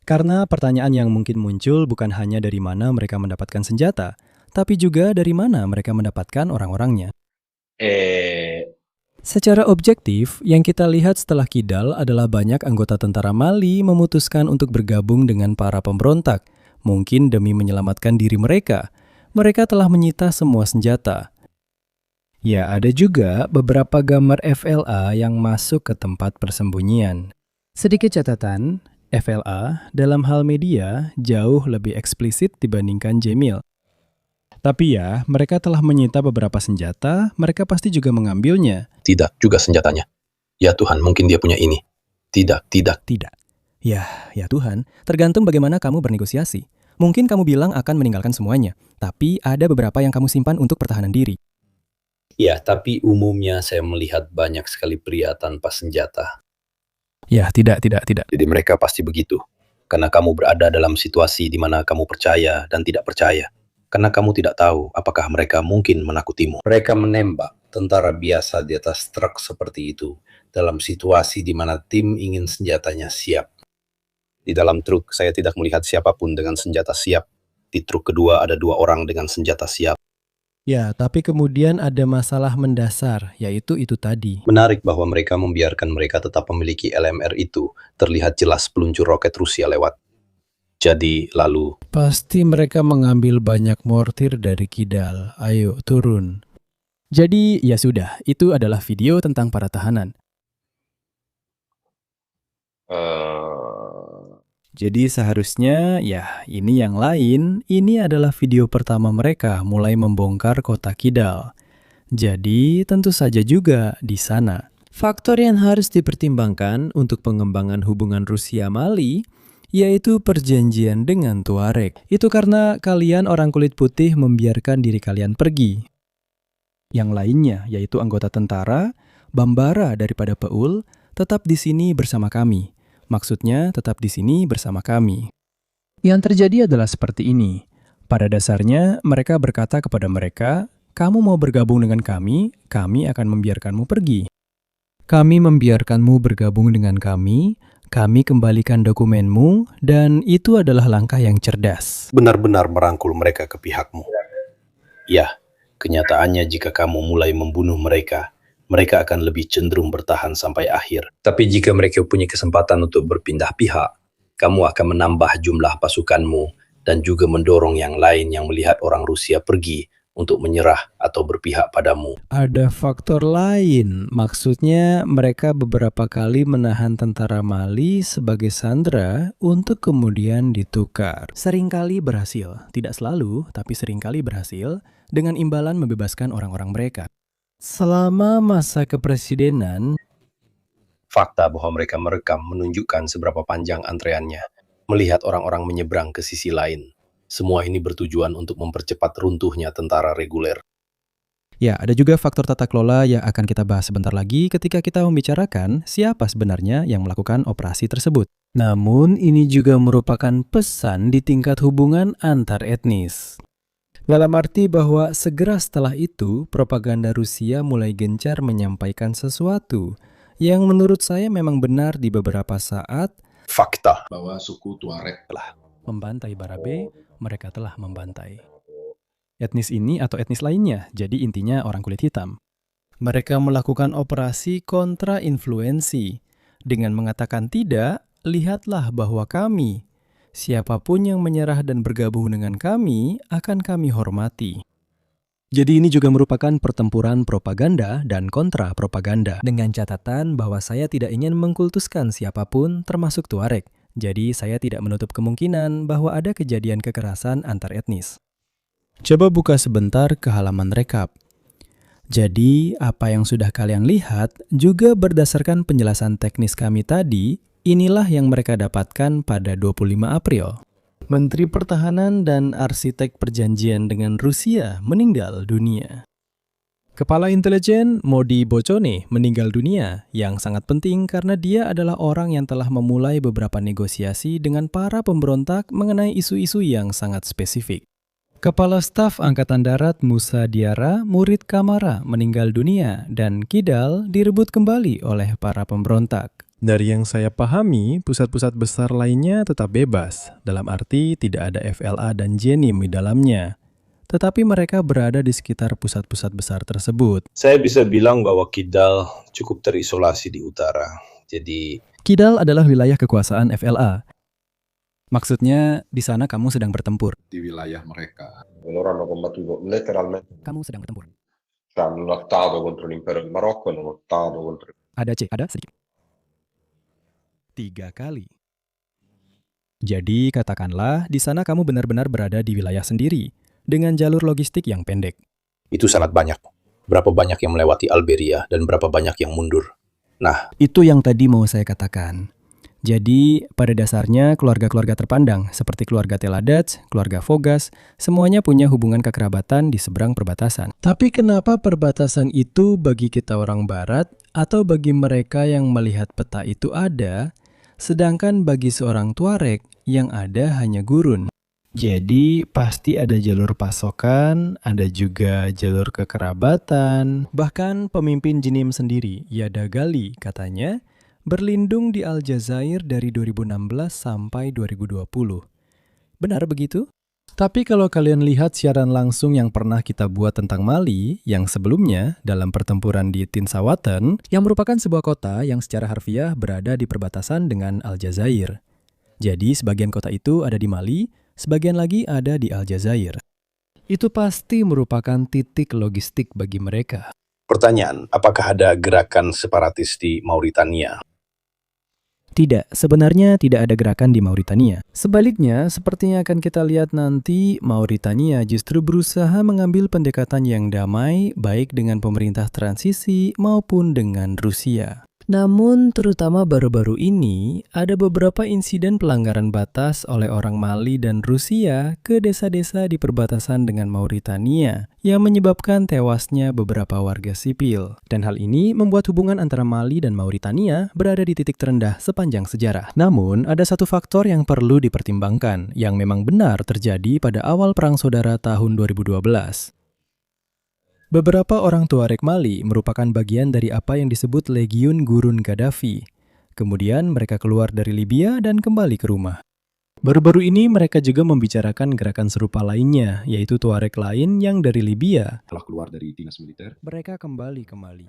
Karena pertanyaan yang mungkin muncul bukan hanya dari mana mereka mendapatkan senjata, tapi juga dari mana mereka mendapatkan orang-orangnya. Secara objektif, yang kita lihat setelah Kidal adalah banyak anggota tentara Mali memutuskan untuk bergabung dengan para pemberontak, mungkin demi menyelamatkan diri mereka. Mereka telah menyita semua senjata. Ya, ada juga beberapa gambar FLA yang masuk ke tempat persembunyian. Sedikit catatan, FLA dalam hal media jauh lebih eksplisit dibandingkan Jemil. Tapi ya, mereka telah menyita beberapa senjata, mereka pasti juga mengambilnya. Tidak, juga senjatanya. Ya Tuhan, mungkin dia punya ini. Tidak. Ya Tuhan, tergantung bagaimana kamu bernegosiasi. Mungkin kamu bilang akan meninggalkan semuanya, tapi ada beberapa yang kamu simpan untuk pertahanan diri. Ya, tapi umumnya saya melihat banyak sekali pria tanpa senjata. Ya, tidak. Jadi mereka pasti begitu. Karena kamu berada dalam situasi di mana kamu percaya dan tidak percaya. Karena kamu tidak tahu apakah mereka mungkin menakutimu. Mereka menembak tentara biasa di atas truk seperti itu dalam situasi di mana tim ingin senjatanya siap. Di dalam truk saya tidak melihat siapapun dengan senjata siap. Di truk kedua ada 2 orang dengan senjata siap. Ya, tapi kemudian ada masalah mendasar, yaitu itu tadi. Menarik bahwa mereka membiarkan mereka tetap memiliki LMR itu. Terlihat jelas peluncur roket Rusia lewat. Jadi, lalu, Pasti mereka mengambil banyak mortir dari Kidal. Ayo, turun. Jadi, ya sudah, itu adalah video tentang para tahanan. Eh, Jadi seharusnya, ya ini yang lain, ini adalah video pertama mereka mulai membongkar kota Kidal. Jadi tentu saja juga di sana. Faktor yang harus dipertimbangkan untuk pengembangan hubungan Rusia-Mali yaitu perjanjian dengan Tuareg. Itu karena kalian orang kulit putih membiarkan diri kalian pergi. Yang lainnya, yaitu anggota tentara, Bambara daripada Peul, tetap di sini bersama kami. Maksudnya tetap di sini bersama kami. Yang terjadi adalah seperti ini. Pada dasarnya, mereka berkata kepada mereka, kamu mau bergabung dengan kami akan membiarkanmu pergi. Kami membiarkanmu bergabung dengan kami kembalikan dokumenmu, dan itu adalah langkah yang cerdas. benar-benar merangkul mereka ke pihakmu. Ya, kenyataannya jika kamu mulai membunuh mereka, mereka akan lebih cenderung bertahan sampai akhir. Tapi jika mereka punya kesempatan untuk berpindah pihak, kamu akan menambah jumlah pasukanmu dan juga mendorong yang lain yang melihat orang Rusia pergi untuk menyerah atau berpihak padamu. Ada faktor lain, maksudnya mereka beberapa kali menahan tentara Mali sebagai sandera untuk kemudian ditukar. Seringkali berhasil, tidak selalu, tapi seringkali berhasil dengan imbalan membebaskan orang-orang mereka. Selama masa kepresidenan, Fakta bahwa mereka merekam menunjukkan seberapa panjang antreannya, melihat orang-orang menyeberang ke sisi lain. Semua ini bertujuan untuk mempercepat runtuhnya tentara reguler. ya, ada juga faktor tata kelola yang akan kita bahas sebentar lagi ketika kita membicarakan siapa sebenarnya yang melakukan operasi tersebut. Namun, ini juga merupakan pesan di tingkat hubungan antar etnis. Dalam arti bahwa segera setelah itu, propaganda Rusia mulai gencar menyampaikan sesuatu yang menurut saya memang benar di beberapa saat. Fakta. bahwa suku Tuareg Membantai Barabe, mereka telah membantai etnis ini atau etnis lainnya, jadi intinya orang kulit hitam. Mereka melakukan operasi kontra-influensi. Dengan mengatakan tidak, lihatlah bahwa kami, siapapun yang menyerah dan bergabung dengan kami, akan kami hormati. Jadi ini juga merupakan pertempuran propaganda dan kontra-propaganda. Dengan catatan bahwa saya tidak ingin mengkultuskan siapapun, termasuk Tuareg. Jadi saya tidak menutup kemungkinan bahwa ada kejadian kekerasan antar etnis. Coba buka sebentar ke halaman rekap. Jadi, apa yang sudah kalian lihat juga berdasarkan penjelasan teknis kami tadi, inilah yang mereka dapatkan pada 25 April. Menteri Pertahanan dan arsitek perjanjian dengan Rusia meninggal dunia. Kepala intelijen Modi Bocone meninggal dunia, yang sangat penting karena dia adalah orang yang telah memulai beberapa negosiasi dengan para pemberontak mengenai isu-isu yang sangat spesifik. Kepala Staf Angkatan Darat Musa Diarra, murid Kamara, meninggal dunia dan Kidal direbut kembali oleh para pemberontak. Dari yang saya pahami, pusat-pusat besar lainnya tetap bebas, dalam arti tidak ada FLA dan Jenim di dalamnya. Tetapi mereka berada di sekitar pusat-pusat besar tersebut. Saya bisa bilang bahwa Kidal cukup terisolasi di utara. Jadi, Kidal adalah wilayah kekuasaan FLA. Maksudnya, di sana kamu sedang bertempur. di wilayah mereka. loro hanno combattuto letteralmente, Kamu sedang bertempur. cioè hanno lottato contro l'impero del Marocco, hanno lottato contro Ada C, ada sedikit. 3 kali. Jadi, katakanlah di sana kamu benar-benar berada di wilayah sendiri, dengan jalur logistik yang pendek. itu sangat banyak. Berapa banyak yang melewati Alberia dan berapa banyak yang mundur. Nah, Itu yang tadi mau saya katakan. Jadi, pada dasarnya keluarga-keluarga terpandang seperti keluarga Teladats, keluarga Fogas, semuanya punya hubungan kekerabatan di seberang perbatasan. Tapi kenapa perbatasan itu bagi kita orang barat atau bagi mereka yang melihat peta itu ada, sedangkan bagi seorang Tuareg yang ada hanya gurun? Jadi, pasti ada jalur pasokan, ada juga jalur kekerabatan. Bahkan pemimpin Jenim sendiri, Yada Gali, katanya, berlindung di Aljazair dari 2016 sampai 2020. Benar begitu? Tapi kalau kalian lihat siaran langsung yang pernah kita buat tentang Mali, yang sebelumnya dalam pertempuran di Tinsawatan, yang merupakan sebuah kota yang secara harfiah berada di perbatasan dengan Aljazair. Jadi sebagian kota itu ada di Mali, sebagian lagi ada di Aljazair. Itu pasti merupakan titik logistik bagi mereka. Pertanyaan, apakah ada gerakan separatis di Mauritania? Tidak, sebenarnya tidak ada gerakan di Mauritania. Sebaliknya, seperti yang akan kita lihat nanti, Mauritania justru berusaha mengambil pendekatan yang damai, baik dengan pemerintah transisi maupun dengan Rusia. Namun, terutama baru-baru ini, ada beberapa insiden pelanggaran batas oleh orang Mali dan Rusia ke desa-desa di perbatasan dengan Mauritania yang menyebabkan tewasnya beberapa warga sipil. Dan hal ini membuat hubungan antara Mali dan Mauritania berada di titik terendah sepanjang sejarah. Namun, ada satu faktor yang perlu dipertimbangkan, yang memang benar terjadi pada awal Perang Saudara tahun 2012. Beberapa orang Tuareg Mali merupakan bagian dari apa yang disebut Legiun Gurun Gaddafi. Kemudian mereka keluar dari Libya dan kembali ke rumah. Baru-baru ini mereka juga membicarakan gerakan serupa lainnya, yaitu Tuareg lain yang dari Libya. Telah keluar dari dinas militer. Mereka kembali ke Mali.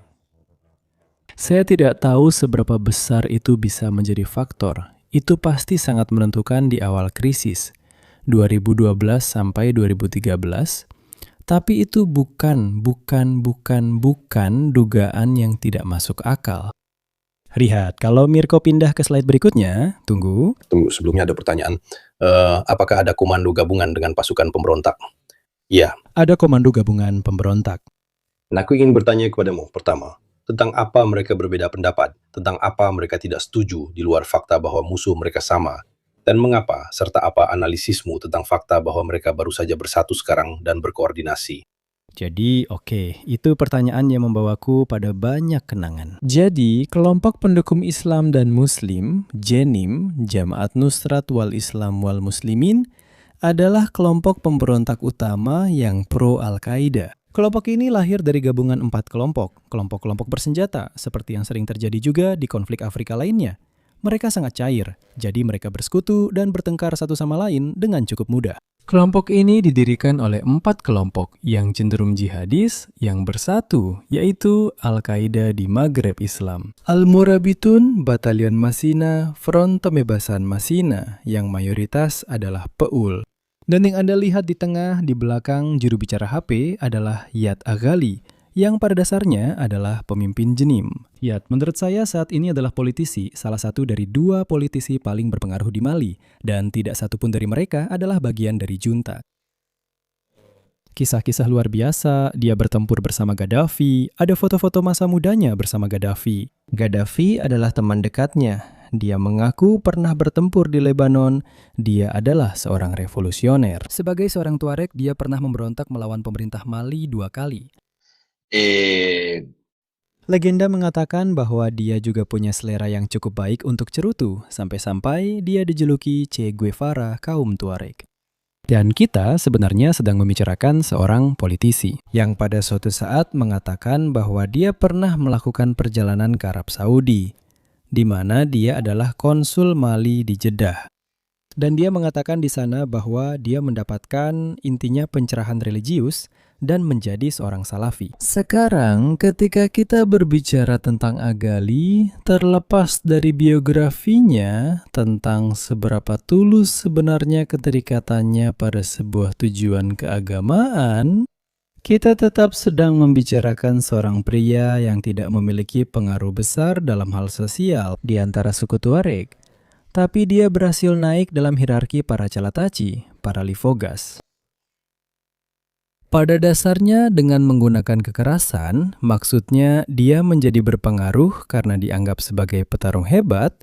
Saya tidak tahu seberapa besar itu bisa menjadi faktor. Itu pasti sangat menentukan di awal krisis, 2012 sampai 2013. Tapi itu bukan dugaan yang tidak masuk akal. Lihat, kalau Mirko pindah ke slide berikutnya, tunggu, Sebelumnya ada pertanyaan, apakah ada komando gabungan dengan pasukan pemberontak? Ya, ada komando gabungan pemberontak. nah aku ingin bertanya kepadamu, pertama, tentang apa mereka berbeda pendapat, tentang apa mereka tidak setuju di luar fakta bahwa musuh mereka sama, dan mengapa, serta apa analisismu tentang fakta bahwa mereka baru saja bersatu sekarang dan berkoordinasi? Jadi, oke, itu pertanyaan yang membawaku pada banyak kenangan. Jadi, kelompok pendukung Islam dan Muslim, JNIM, Jamaat Nusrat wal Islam wal Muslimin, adalah kelompok pemberontak utama yang pro Al-Qaeda. Kelompok ini lahir dari gabungan 4 kelompok bersenjata, seperti yang sering terjadi juga di konflik Afrika lainnya. Mereka sangat cair, jadi mereka bersekutu dan bertengkar satu sama lain dengan cukup mudah. Kelompok ini didirikan oleh 4 kelompok yang cenderung jihadis yang bersatu, yaitu Al-Qaeda di Maghreb Islam. Al-Murabitun, Batalion Masina, Front Pembebasan Masina, yang mayoritas adalah PEUL. Dan yang Anda lihat di tengah, di belakang juru bicara HP adalah Yad Aghali, yang pada dasarnya adalah pemimpin JNIM. Yad, menurut saya saat ini adalah politisi, salah satu dari 2 politisi paling berpengaruh di Mali, dan tidak satupun dari mereka adalah bagian dari junta. Kisah-kisah luar biasa, dia bertempur bersama Gaddafi, ada foto-foto masa mudanya bersama Gaddafi. Gaddafi adalah teman dekatnya, dia mengaku pernah bertempur di Lebanon, dia adalah seorang revolusioner. Sebagai seorang Tuareg, dia pernah memberontak melawan pemerintah Mali 2 kali. Legenda mengatakan bahwa dia juga punya selera yang cukup baik untuk cerutu, sampai-sampai dia dijuluki Che Guevara kaum Tuareg. Dan kita sebenarnya sedang membicarakan seorang politisi yang pada suatu saat mengatakan bahwa dia pernah melakukan perjalanan ke Arab Saudi, di mana dia adalah konsul Mali di Jeddah. Dan dia mengatakan di sana bahwa dia mendapatkan intinya pencerahan religius dan menjadi seorang salafi. Sekarang ketika kita berbicara tentang Aghali, terlepas dari biografinya tentang seberapa tulus sebenarnya keterikatannya pada sebuah tujuan keagamaan, kita tetap sedang membicarakan seorang pria yang tidak memiliki pengaruh besar dalam hal sosial di antara suku Tuareg. Tapi dia berhasil naik dalam hierarki para Calataci, para Lifogas. Pada dasarnya dengan menggunakan kekerasan, maksudnya dia menjadi berpengaruh karena dianggap sebagai petarung hebat,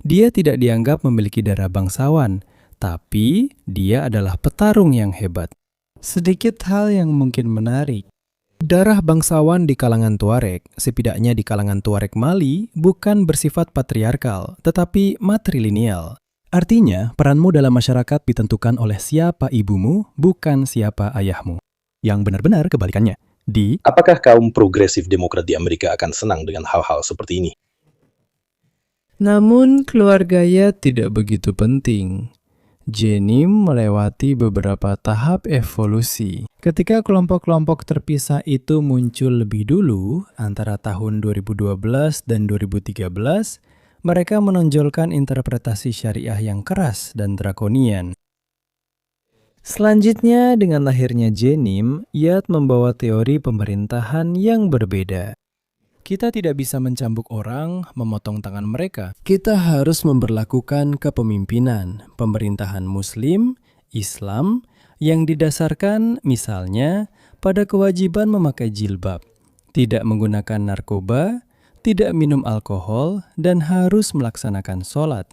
dia tidak dianggap memiliki darah bangsawan, tapi dia adalah petarung yang hebat. Sedikit hal yang mungkin menarik. Darah bangsawan di kalangan Tuareg, setidaknya di kalangan Tuareg Mali, bukan bersifat patriarkal, tetapi matrilineal. Artinya, peranmu dalam masyarakat ditentukan oleh siapa ibumu, bukan siapa ayahmu. Yang benar-benar kebalikannya. Apakah kaum progresif demokrat di Amerika akan senang dengan hal-hal seperti ini? Namun keluarganya tidak begitu penting. Jenim melewati beberapa tahap evolusi. Ketika kelompok-kelompok terpisah itu muncul lebih dulu, antara tahun 2012 dan 2013, mereka menonjolkan interpretasi syariah yang keras dan drakonian. Selanjutnya, dengan lahirnya Jenim, Yat membawa teori pemerintahan yang berbeda. Kita tidak bisa mencambuk orang, memotong tangan mereka. Kita harus memberlakukan kepemimpinan, pemerintahan Muslim, Islam, yang didasarkan misalnya pada kewajiban memakai jilbab, tidak menggunakan narkoba, tidak minum alkohol, dan harus melaksanakan sholat.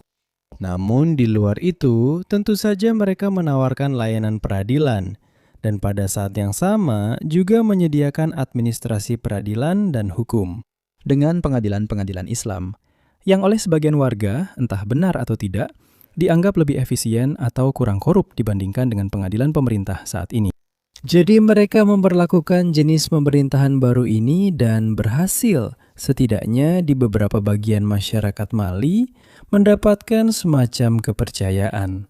Namun di luar itu, tentu saja mereka menawarkan layanan peradilan, dan pada saat yang sama juga menyediakan administrasi peradilan dan hukum. Dengan pengadilan-pengadilan Islam, yang oleh sebagian warga, entah benar atau tidak, dianggap lebih efisien atau kurang korup dibandingkan dengan pengadilan pemerintah saat ini. Jadi mereka memperlakukan jenis pemerintahan baru ini dan berhasil, setidaknya di beberapa bagian masyarakat Mali, mendapatkan semacam kepercayaan.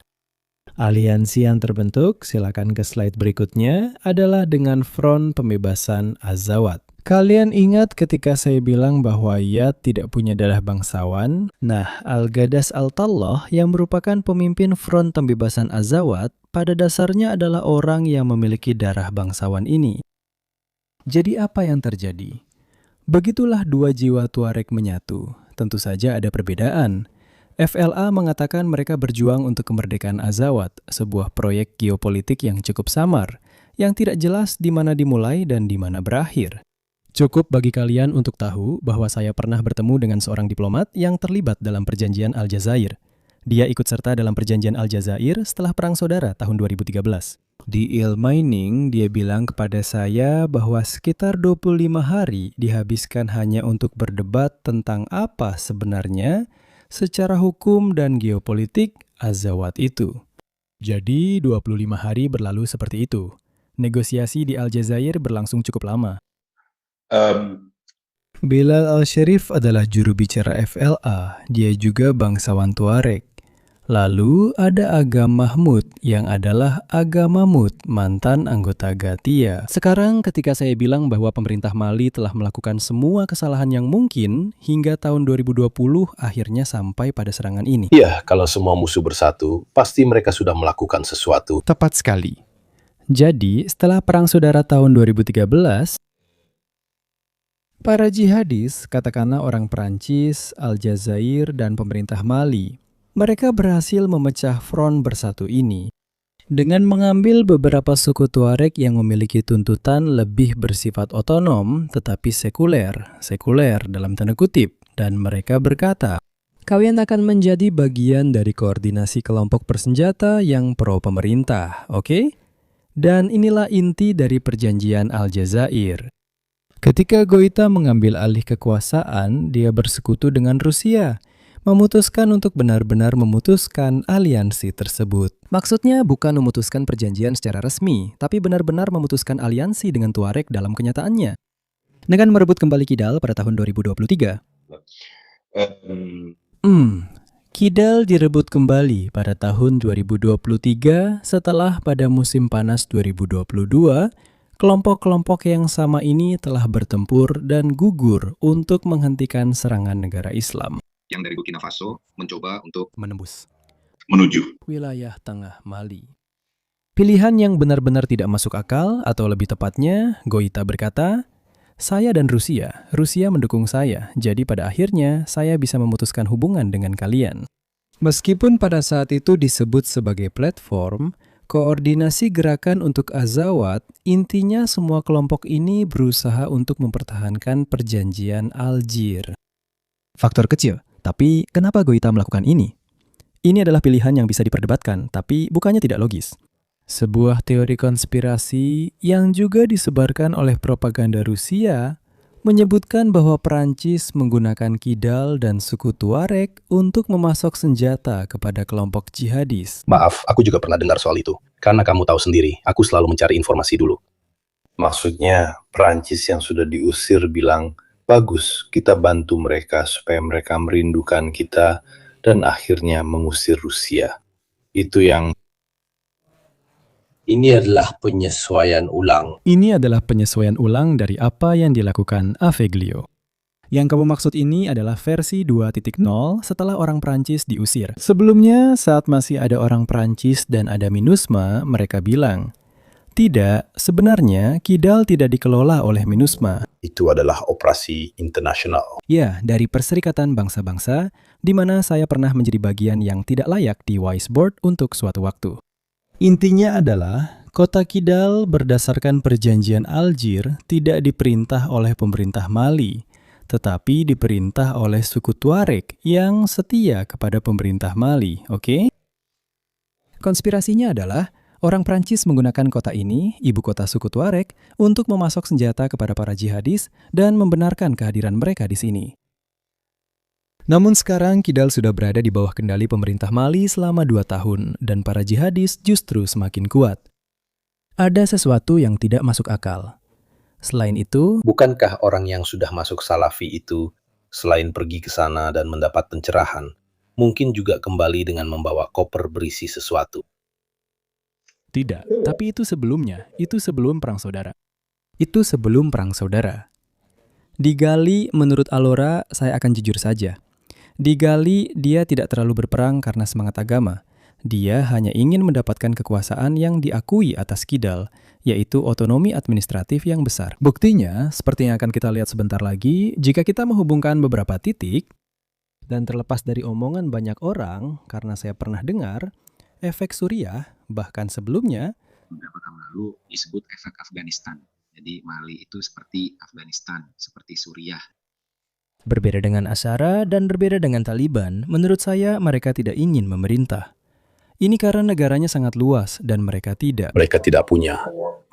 Aliansi yang terbentuk, silakan ke slide berikutnya, adalah dengan Front Pembebasan Azawad. Kalian ingat ketika saya bilang bahwa Yat tidak punya darah bangsawan? Nah, Al-Ghadas Al-Tallah yang merupakan pemimpin Front Pembebasan Azawad pada dasarnya adalah orang yang memiliki darah bangsawan ini. Jadi apa yang terjadi? Begitulah dua jiwa Tuareg menyatu. Tentu saja ada perbedaan. FLA mengatakan mereka berjuang untuk kemerdekaan Azawad, sebuah proyek geopolitik yang cukup samar, yang tidak jelas di mana dimulai dan di mana berakhir. Cukup bagi kalian untuk tahu bahwa saya pernah bertemu dengan seorang diplomat yang terlibat dalam perjanjian Aljazair. Dia ikut serta dalam perjanjian Aljazair setelah Perang Saudara tahun 2013. Di Ilmining, dia bilang kepada saya bahwa sekitar 25 hari dihabiskan hanya untuk berdebat tentang apa sebenarnya secara hukum dan geopolitik Azawad itu. Jadi 25 hari berlalu seperti itu. Negosiasi di Aljazair berlangsung cukup lama. Bilal Al-Sharif adalah juru bicara FLA. Dia juga bangsawan Tuareg. Lalu ada Agam Mahmud yang adalah Agama Mut, mantan anggota Gatia. Sekarang ketika saya bilang bahwa pemerintah Mali telah melakukan semua kesalahan yang mungkin hingga tahun 2020 akhirnya sampai pada serangan ini. Iya, kalau semua musuh bersatu, pasti mereka sudah melakukan sesuatu. Tepat sekali. Jadi, setelah Perang Saudara tahun 2013, para jihadis, katakanlah orang Perancis, Aljazair, dan pemerintah Mali, mereka berhasil memecah front bersatu ini dengan mengambil beberapa suku Tuareg yang memiliki tuntutan lebih bersifat otonom tetapi sekuler dalam tanda kutip, dan mereka berkata, kalian akan menjadi bagian dari koordinasi kelompok bersenjata yang pro pemerintah, oke? Dan inilah inti dari perjanjian Aljazair. Ketika Goita mengambil alih kekuasaan, dia bersekutu dengan Rusia, memutuskan untuk benar-benar memutuskan aliansi tersebut. Maksudnya bukan memutuskan perjanjian secara resmi, tapi benar-benar memutuskan aliansi dengan Tuareg dalam kenyataannya. Dengan merebut kembali Kidal pada tahun 2023. Kidal direbut kembali pada tahun 2023 setelah pada musim panas 2022, kelompok-kelompok yang sama ini telah bertempur dan gugur untuk menghentikan serangan negara Islam. Yang dari Burkina Faso mencoba untuk Menembus menuju wilayah tengah Mali. Pilihan yang benar-benar tidak masuk akal, atau lebih tepatnya, Goita berkata, saya dan Rusia mendukung saya, jadi pada akhirnya saya bisa memutuskan hubungan dengan kalian. Meskipun pada saat itu disebut sebagai platform, koordinasi gerakan untuk Azawad, intinya semua kelompok ini berusaha untuk mempertahankan perjanjian Algier. Faktor kecil, tapi kenapa Goita melakukan ini? Ini adalah pilihan yang bisa diperdebatkan, tapi bukannya tidak logis. Sebuah teori konspirasi yang juga disebarkan oleh propaganda Rusia menyebutkan bahwa Perancis menggunakan Kidal dan suku Tuareg untuk memasok senjata kepada kelompok jihadis. Maaf, aku juga pernah dengar soal itu. Karena kamu tahu sendiri, aku selalu mencari informasi dulu. Maksudnya, Perancis yang sudah diusir bilang, bagus, kita bantu mereka supaya mereka merindukan kita dan akhirnya mengusir Rusia. Itu yang Ini adalah penyesuaian ulang. Ini adalah penyesuaian ulang dari apa yang dilakukan Aveglio. Yang kamu maksud ini adalah versi 2.0 setelah orang Prancis diusir. Sebelumnya, saat masih ada orang Prancis dan ada MINUSMA, mereka bilang, tidak, sebenarnya Kidal tidak dikelola oleh MINUSMA. itu adalah operasi internasional. Ya, dari Perserikatan Bangsa-Bangsa, di mana saya pernah menjadi bagian yang tidak layak di Wiseboard untuk suatu waktu. Intinya adalah, kota Kidal berdasarkan perjanjian Algier tidak diperintah oleh pemerintah Mali, tetapi diperintah oleh suku Tuareg yang setia kepada pemerintah Mali, oke? Konspirasinya adalah, orang Prancis menggunakan kota ini, ibu kota suku Tuareg, untuk memasok senjata kepada para jihadis dan membenarkan kehadiran mereka di sini. Namun sekarang Kidal sudah berada di bawah kendali pemerintah Mali selama 2 tahun dan para jihadis justru semakin kuat. Ada sesuatu yang tidak masuk akal. Selain itu, Bukankah orang yang sudah masuk Salafi itu, selain pergi ke sana dan mendapat pencerahan, mungkin juga kembali dengan membawa koper berisi sesuatu? tidak, tapi itu sebelumnya, itu sebelum Perang Saudara. Itu sebelum Perang Saudara. Di Gali, menurut Alora, saya akan jujur saja. Di Gali, dia tidak terlalu berperang karena semangat agama. Dia hanya ingin mendapatkan kekuasaan yang diakui atas Kidal, yaitu otonomi administratif yang besar. Buktinya, seperti yang akan kita lihat sebentar lagi, jika kita menghubungkan beberapa titik, dan terlepas dari omongan banyak orang, karena saya pernah dengar, efek Suriah, bahkan sebelumnya, Beberapa tahun lalu disebut efek Afghanistan. Jadi Mali itu seperti Afghanistan, seperti Suriah. berbeda dengan Asyara dan berbeda dengan Taliban, menurut saya mereka tidak ingin memerintah. Ini karena negaranya sangat luas dan mereka tidak. Mereka tidak punya.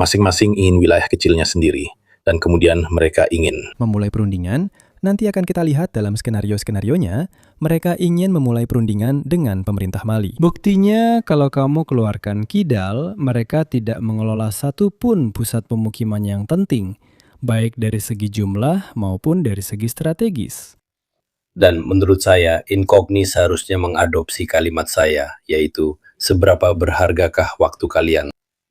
Masing-masing ingin wilayah kecilnya sendiri. Dan kemudian mereka ingin. Memulai perundingan, nanti akan kita lihat dalam skenario-skenarionya, mereka ingin memulai perundingan dengan pemerintah Mali. Buktinya, kalau kamu keluarkan Kidal, mereka tidak mengelola satu pun pusat pemukiman yang penting, baik dari segi jumlah maupun dari segi strategis. Dan menurut saya, Inkogni seharusnya mengadopsi kalimat saya, yaitu, seberapa berhargakah waktu kalian?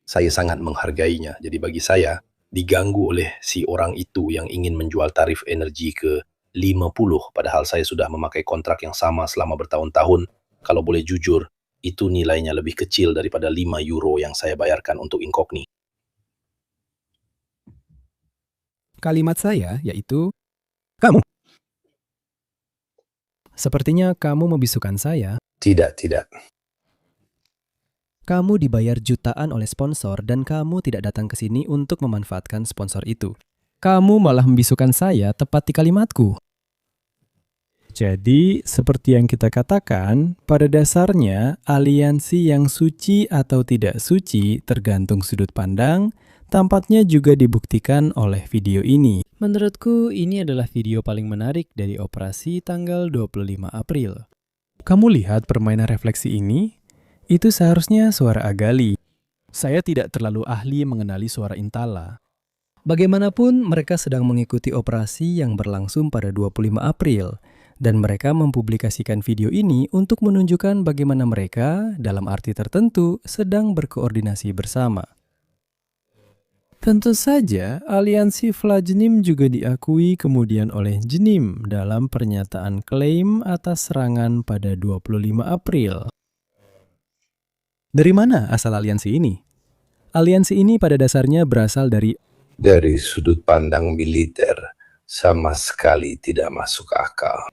Saya sangat menghargainya. Jadi bagi saya, diganggu oleh si orang itu yang ingin menjual tarif energi ke 50, padahal saya sudah memakai kontrak yang sama selama bertahun-tahun. Kalau boleh jujur, itu nilainya lebih kecil daripada 5 euro yang saya bayarkan untuk Inkogni. Kalimat saya yaitu, kamu. Sepertinya kamu membisukan saya. Tidak. Kamu dibayar jutaan oleh sponsor dan kamu tidak datang ke sini untuk memanfaatkan sponsor itu. Kamu malah membisukan saya tepat di kalimatku. Jadi, seperti yang kita katakan, pada dasarnya aliansi yang suci atau tidak suci tergantung sudut pandang, tampaknya juga dibuktikan oleh video ini. Menurutku, ini adalah video paling menarik dari operasi tanggal 25 April. Kamu lihat permainan refleksi ini? Itu seharusnya suara Agali. Saya tidak terlalu ahli mengenali suara Intala. Bagaimanapun, mereka sedang mengikuti operasi yang berlangsung pada 25 April, dan mereka mempublikasikan video ini untuk menunjukkan bagaimana mereka, dalam arti tertentu, sedang berkoordinasi bersama. Tentu saja, aliansi Vlajnim juga diakui kemudian oleh Jnim dalam pernyataan klaim atas serangan pada 25 April. Dari mana asal aliansi ini? Aliansi ini pada dasarnya berasal dari sudut pandang militer sama sekali tidak masuk akal.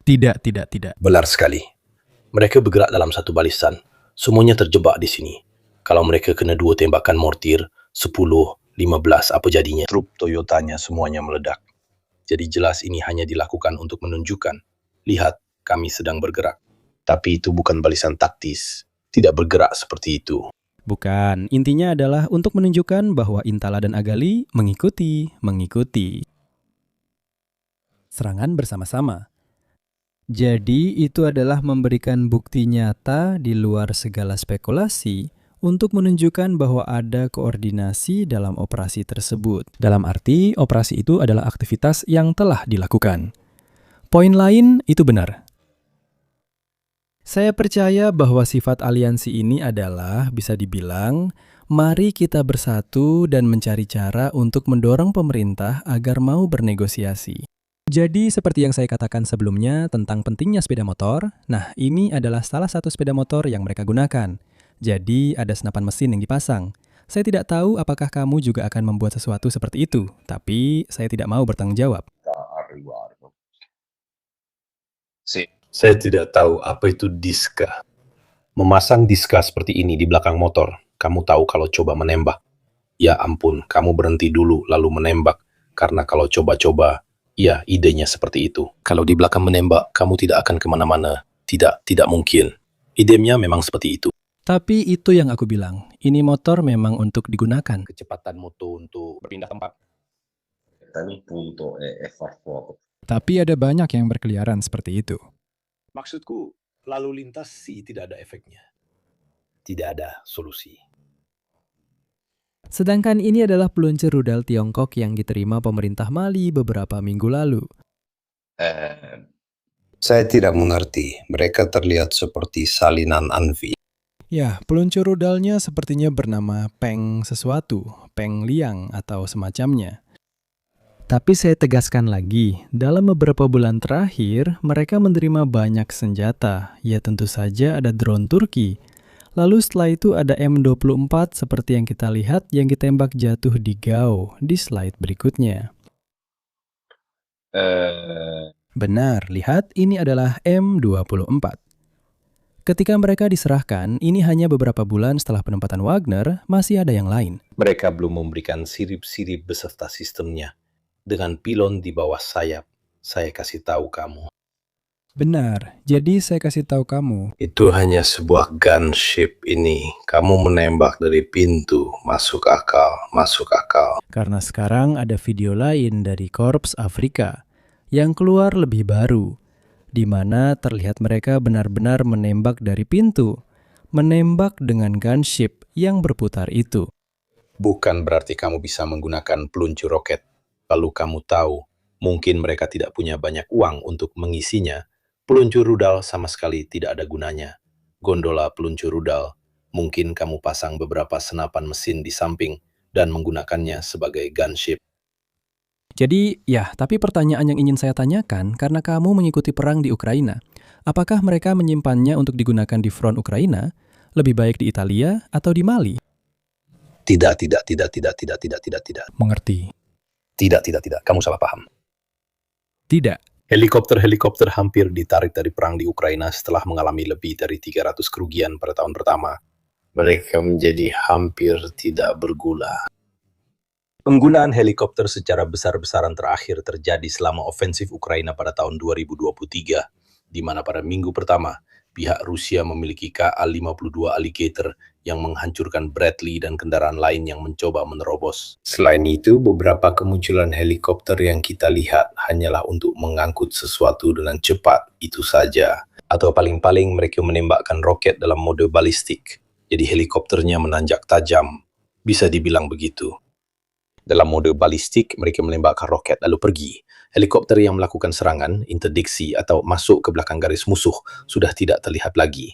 Tidak. Benar sekali. Mereka bergerak dalam satu barisan. Semuanya terjebak di sini. Kalau mereka kena 2 tembakan mortir, 10, 15, apa jadinya? Truk Toyotanya semuanya meledak. Jadi jelas ini hanya dilakukan untuk menunjukkan. Lihat, kami sedang bergerak. Tapi itu bukan barisan taktis. Tidak bergerak seperti itu. Bukan, intinya adalah untuk menunjukkan bahwa Intala dan Agali mengikuti. Serangan bersama-sama. Jadi itu adalah memberikan bukti nyata di luar segala spekulasi untuk menunjukkan bahwa ada koordinasi dalam operasi tersebut. Dalam arti, operasi itu adalah aktivitas yang telah dilakukan. Poin lain itu benar. Saya percaya bahwa sifat aliansi ini adalah, bisa dibilang, mari kita bersatu dan mencari cara untuk mendorong pemerintah agar mau bernegosiasi. Jadi seperti yang saya katakan sebelumnya tentang pentingnya sepeda motor, nah ini adalah salah satu sepeda motor yang mereka gunakan. Jadi ada senapan mesin yang dipasang. Saya tidak tahu apakah kamu juga akan membuat sesuatu seperti itu, tapi saya tidak mau bertanggung jawab. al riguardo. Sì, Saya tidak tahu apa itu diska. Memasang diska seperti ini di belakang motor, kamu tahu kalau coba menembak. Ya ampun, kamu berhenti dulu lalu menembak. Karena kalau coba-coba, ya idenya seperti itu. Kalau di belakang menembak, kamu tidak akan kemana-mana. Tidak mungkin. Idenya memang seperti itu. Tapi itu yang aku bilang, ini motor memang untuk digunakan. Kecepatan moto untuk berpindah tempat. Il punto è far fuoco. Tapi ada banyak yang berkeliaran seperti itu. Maksudku, lalu lintas sih tidak ada efeknya. Tidak ada solusi. Sedangkan ini adalah peluncur rudal Tiongkok yang diterima pemerintah Mali beberapa minggu lalu. Saya tidak mengerti. Mereka terlihat seperti salinan anvi. Ya, peluncur rudalnya sepertinya bernama Peng sesuatu, Peng Liang atau semacamnya. Tapi saya tegaskan lagi, dalam beberapa bulan terakhir, mereka menerima banyak senjata. Ya tentu saja ada drone Turki. Lalu setelah itu ada M24 seperti yang kita lihat yang ditembak jatuh di Gao di slide berikutnya. Benar, lihat ini adalah M24. Ketika mereka diserahkan, ini hanya beberapa bulan setelah penempatan Wagner, masih ada yang lain. Mereka belum memberikan sirip-sirip beserta sistemnya. Dengan pilon di bawah sayap, saya kasih tahu kamu. Benar, jadi saya kasih tahu kamu. Itu hanya sebuah gunship ini. Kamu menembak dari pintu. Masuk akal. Karena sekarang ada video lain dari Korps Afrika yang keluar lebih baru, di mana terlihat mereka benar-benar menembak dari pintu, menembak dengan gunship yang berputar itu. Bukan berarti kamu bisa menggunakan peluncur roket. Lalu kamu tahu, mungkin mereka tidak punya banyak uang untuk mengisinya. Peluncur rudal sama sekali tidak ada gunanya. Gondola peluncur rudal, mungkin kamu pasang beberapa senapan mesin di samping dan menggunakannya sebagai gunship. Jadi, ya, tapi pertanyaan yang ingin saya tanyakan, karena kamu mengikuti perang di Ukraina, apakah mereka menyimpannya untuk digunakan di front Ukraina, lebih baik di Italia atau di Mali? Tidak. Mengerti. Tidak. Kamu salah paham. Tidak. Helikopter hampir ditarik dari perang di Ukraina setelah mengalami lebih dari 300 kerugian pada tahun pertama. Mereka menjadi hampir tidak berguna. Penggunaan helikopter secara besar-besaran terakhir terjadi selama ofensif Ukraina pada tahun 2023, di mana pada minggu pertama, pihak Rusia memiliki Ka-52 Alligator yang menghancurkan Bradley dan kendaraan lain yang mencoba menerobos. Selain itu, beberapa kemunculan helikopter yang kita lihat hanyalah untuk mengangkut sesuatu dengan cepat, itu saja. Atau paling-paling mereka menembakkan roket dalam mode balistik, jadi helikopternya menanjak tajam. Bisa dibilang begitu. Dalam mode balistik, mereka menembakkan roket lalu pergi. Helikopter yang melakukan serangan, interdiksi atau masuk ke belakang garis musuh sudah tidak terlihat lagi.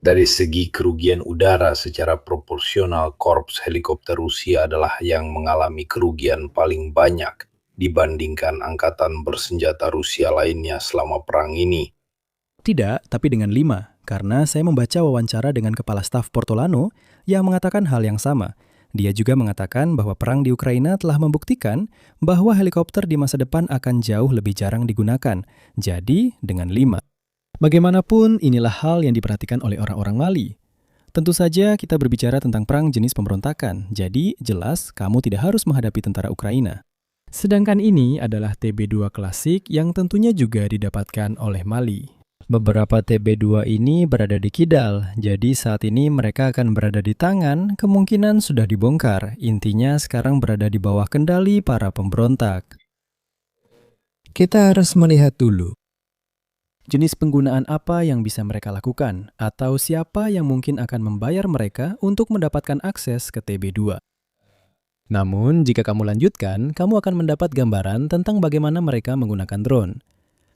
Dari segi kerugian udara secara proporsional, korps helikopter Rusia adalah yang mengalami kerugian paling banyak dibandingkan angkatan bersenjata Rusia lainnya selama perang ini. Tidak, tapi dengan 5, karena saya membaca wawancara dengan Kepala Staf Portolano yang mengatakan hal yang sama. Dia juga mengatakan bahwa perang di Ukraina telah membuktikan bahwa helikopter di masa depan akan jauh lebih jarang digunakan. Jadi, dengan 5. Bagaimanapun, inilah hal yang diperhatikan oleh orang-orang Mali. Tentu saja kita berbicara tentang perang jenis pemberontakan, jadi jelas kamu tidak harus menghadapi tentara Ukraina. Sedangkan ini adalah TB2 klasik yang tentunya juga didapatkan oleh Mali. Beberapa TB2 ini berada di Kidal, jadi saat ini mereka akan berada di tangan, kemungkinan sudah dibongkar. Intinya sekarang berada di bawah kendali para pemberontak. Kita harus melihat dulu jenis penggunaan apa yang bisa mereka lakukan, atau siapa yang mungkin akan membayar mereka untuk mendapatkan akses ke TB2. Namun, jika kamu lanjutkan, kamu akan mendapat gambaran tentang bagaimana mereka menggunakan drone.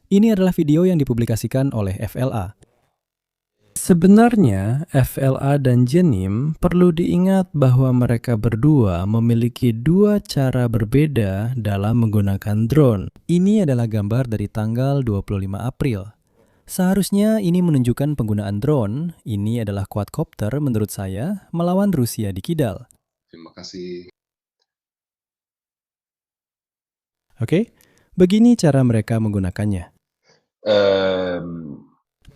Ini adalah video yang dipublikasikan oleh FLA. Sebenarnya, FLA dan Jenim perlu diingat bahwa mereka berdua memiliki dua cara berbeda dalam menggunakan drone. Ini adalah gambar dari tanggal 25 April. Seharusnya ini menunjukkan penggunaan drone. Ini adalah quadcopter menurut saya melawan Rusia di Kidal. Terima kasih. Oke, begini cara mereka menggunakannya.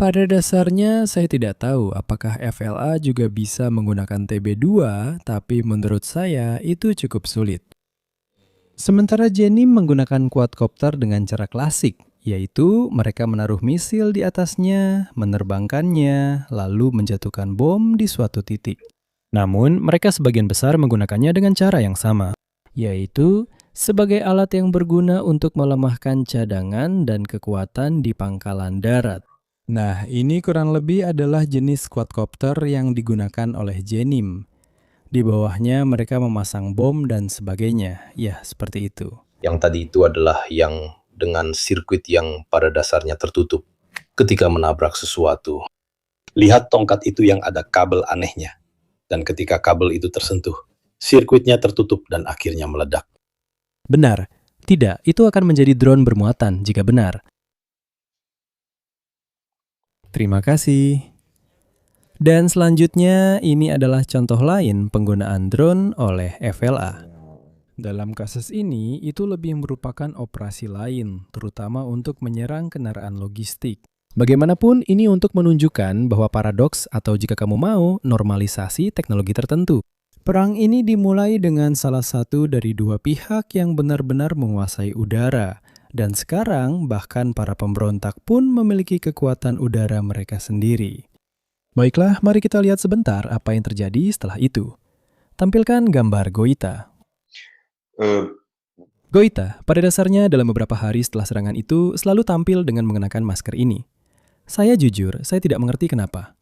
Pada dasarnya saya tidak tahu apakah FLA juga bisa menggunakan TB2, tapi menurut saya itu cukup sulit. Sementara Jenim menggunakan quadcopter dengan cara klasik, yaitu mereka menaruh misil di atasnya, menerbangkannya, lalu menjatuhkan bom di suatu titik. Namun, mereka sebagian besar menggunakannya dengan cara yang sama, yaitu sebagai alat yang berguna untuk melemahkan cadangan dan kekuatan di pangkalan darat. Nah, ini kurang lebih adalah jenis quadcopter yang digunakan oleh Jenim. Di bawahnya mereka memasang bom dan sebagainya. Ya, seperti itu. Yang tadi itu adalah yang dengan sirkuit yang pada dasarnya tertutup ketika menabrak sesuatu. Lihat tongkat itu yang ada kabel anehnya. Dan ketika kabel itu tersentuh, sirkuitnya tertutup dan akhirnya meledak. Benar. Tidak, itu akan menjadi drone bermuatan jika benar. Terima kasih. Dan selanjutnya, ini adalah contoh lain penggunaan drone oleh FLA. Dalam kasus ini, itu lebih merupakan operasi lain, terutama untuk menyerang kendaraan logistik. Bagaimanapun, ini untuk menunjukkan bahwa paradoks atau jika kamu mau, normalisasi teknologi tertentu. Perang ini dimulai dengan salah satu dari dua pihak yang benar-benar menguasai udara. Dan sekarang, bahkan para pemberontak pun memiliki kekuatan udara mereka sendiri. Baiklah, mari kita lihat sebentar apa yang terjadi setelah itu. Tampilkan gambar Goita. Goita, pada dasarnya dalam beberapa hari setelah serangan itu, selalu tampil dengan mengenakan masker ini. Saya jujur, saya tidak mengerti kenapa.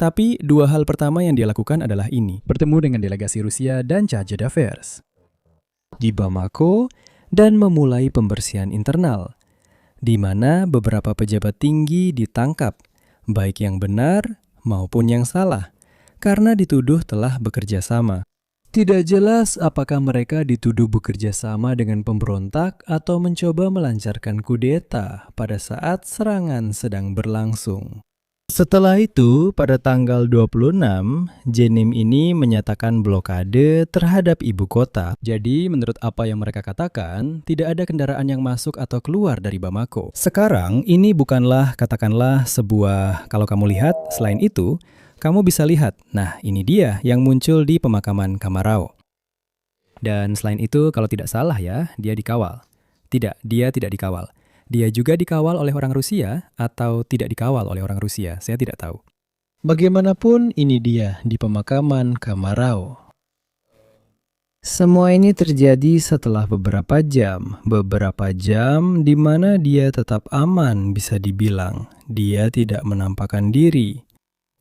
Tapi, dua hal pertama yang dia lakukan adalah ini. Bertemu dengan delegasi Rusia dan chargé d'affaires di Bamako, dan memulai pembersihan internal, di mana beberapa pejabat tinggi ditangkap, baik yang benar maupun yang salah, karena dituduh telah bekerja sama. Tidak jelas apakah mereka dituduh bekerja sama dengan pemberontak atau mencoba melancarkan kudeta pada saat serangan sedang berlangsung. Setelah itu, pada tanggal 26, Jenim ini menyatakan blokade terhadap ibu kota. Jadi, menurut apa yang mereka katakan, tidak ada kendaraan yang masuk atau keluar dari Bamako. Sekarang, ini bukanlah katakanlah sebuah, kalau kamu lihat, selain itu, kamu bisa lihat, nah ini dia yang muncul di pemakaman Kamarau. Dan selain itu, kalau tidak salah ya, dia dikawal. Tidak, dia tidak dikawal. Dia juga dikawal oleh orang Rusia atau tidak dikawal oleh orang Rusia, saya tidak tahu. Bagaimanapun, ini dia di pemakaman Kamarau. Semua ini terjadi setelah beberapa jam di mana dia tetap aman bisa dibilang. Dia tidak menampakkan diri.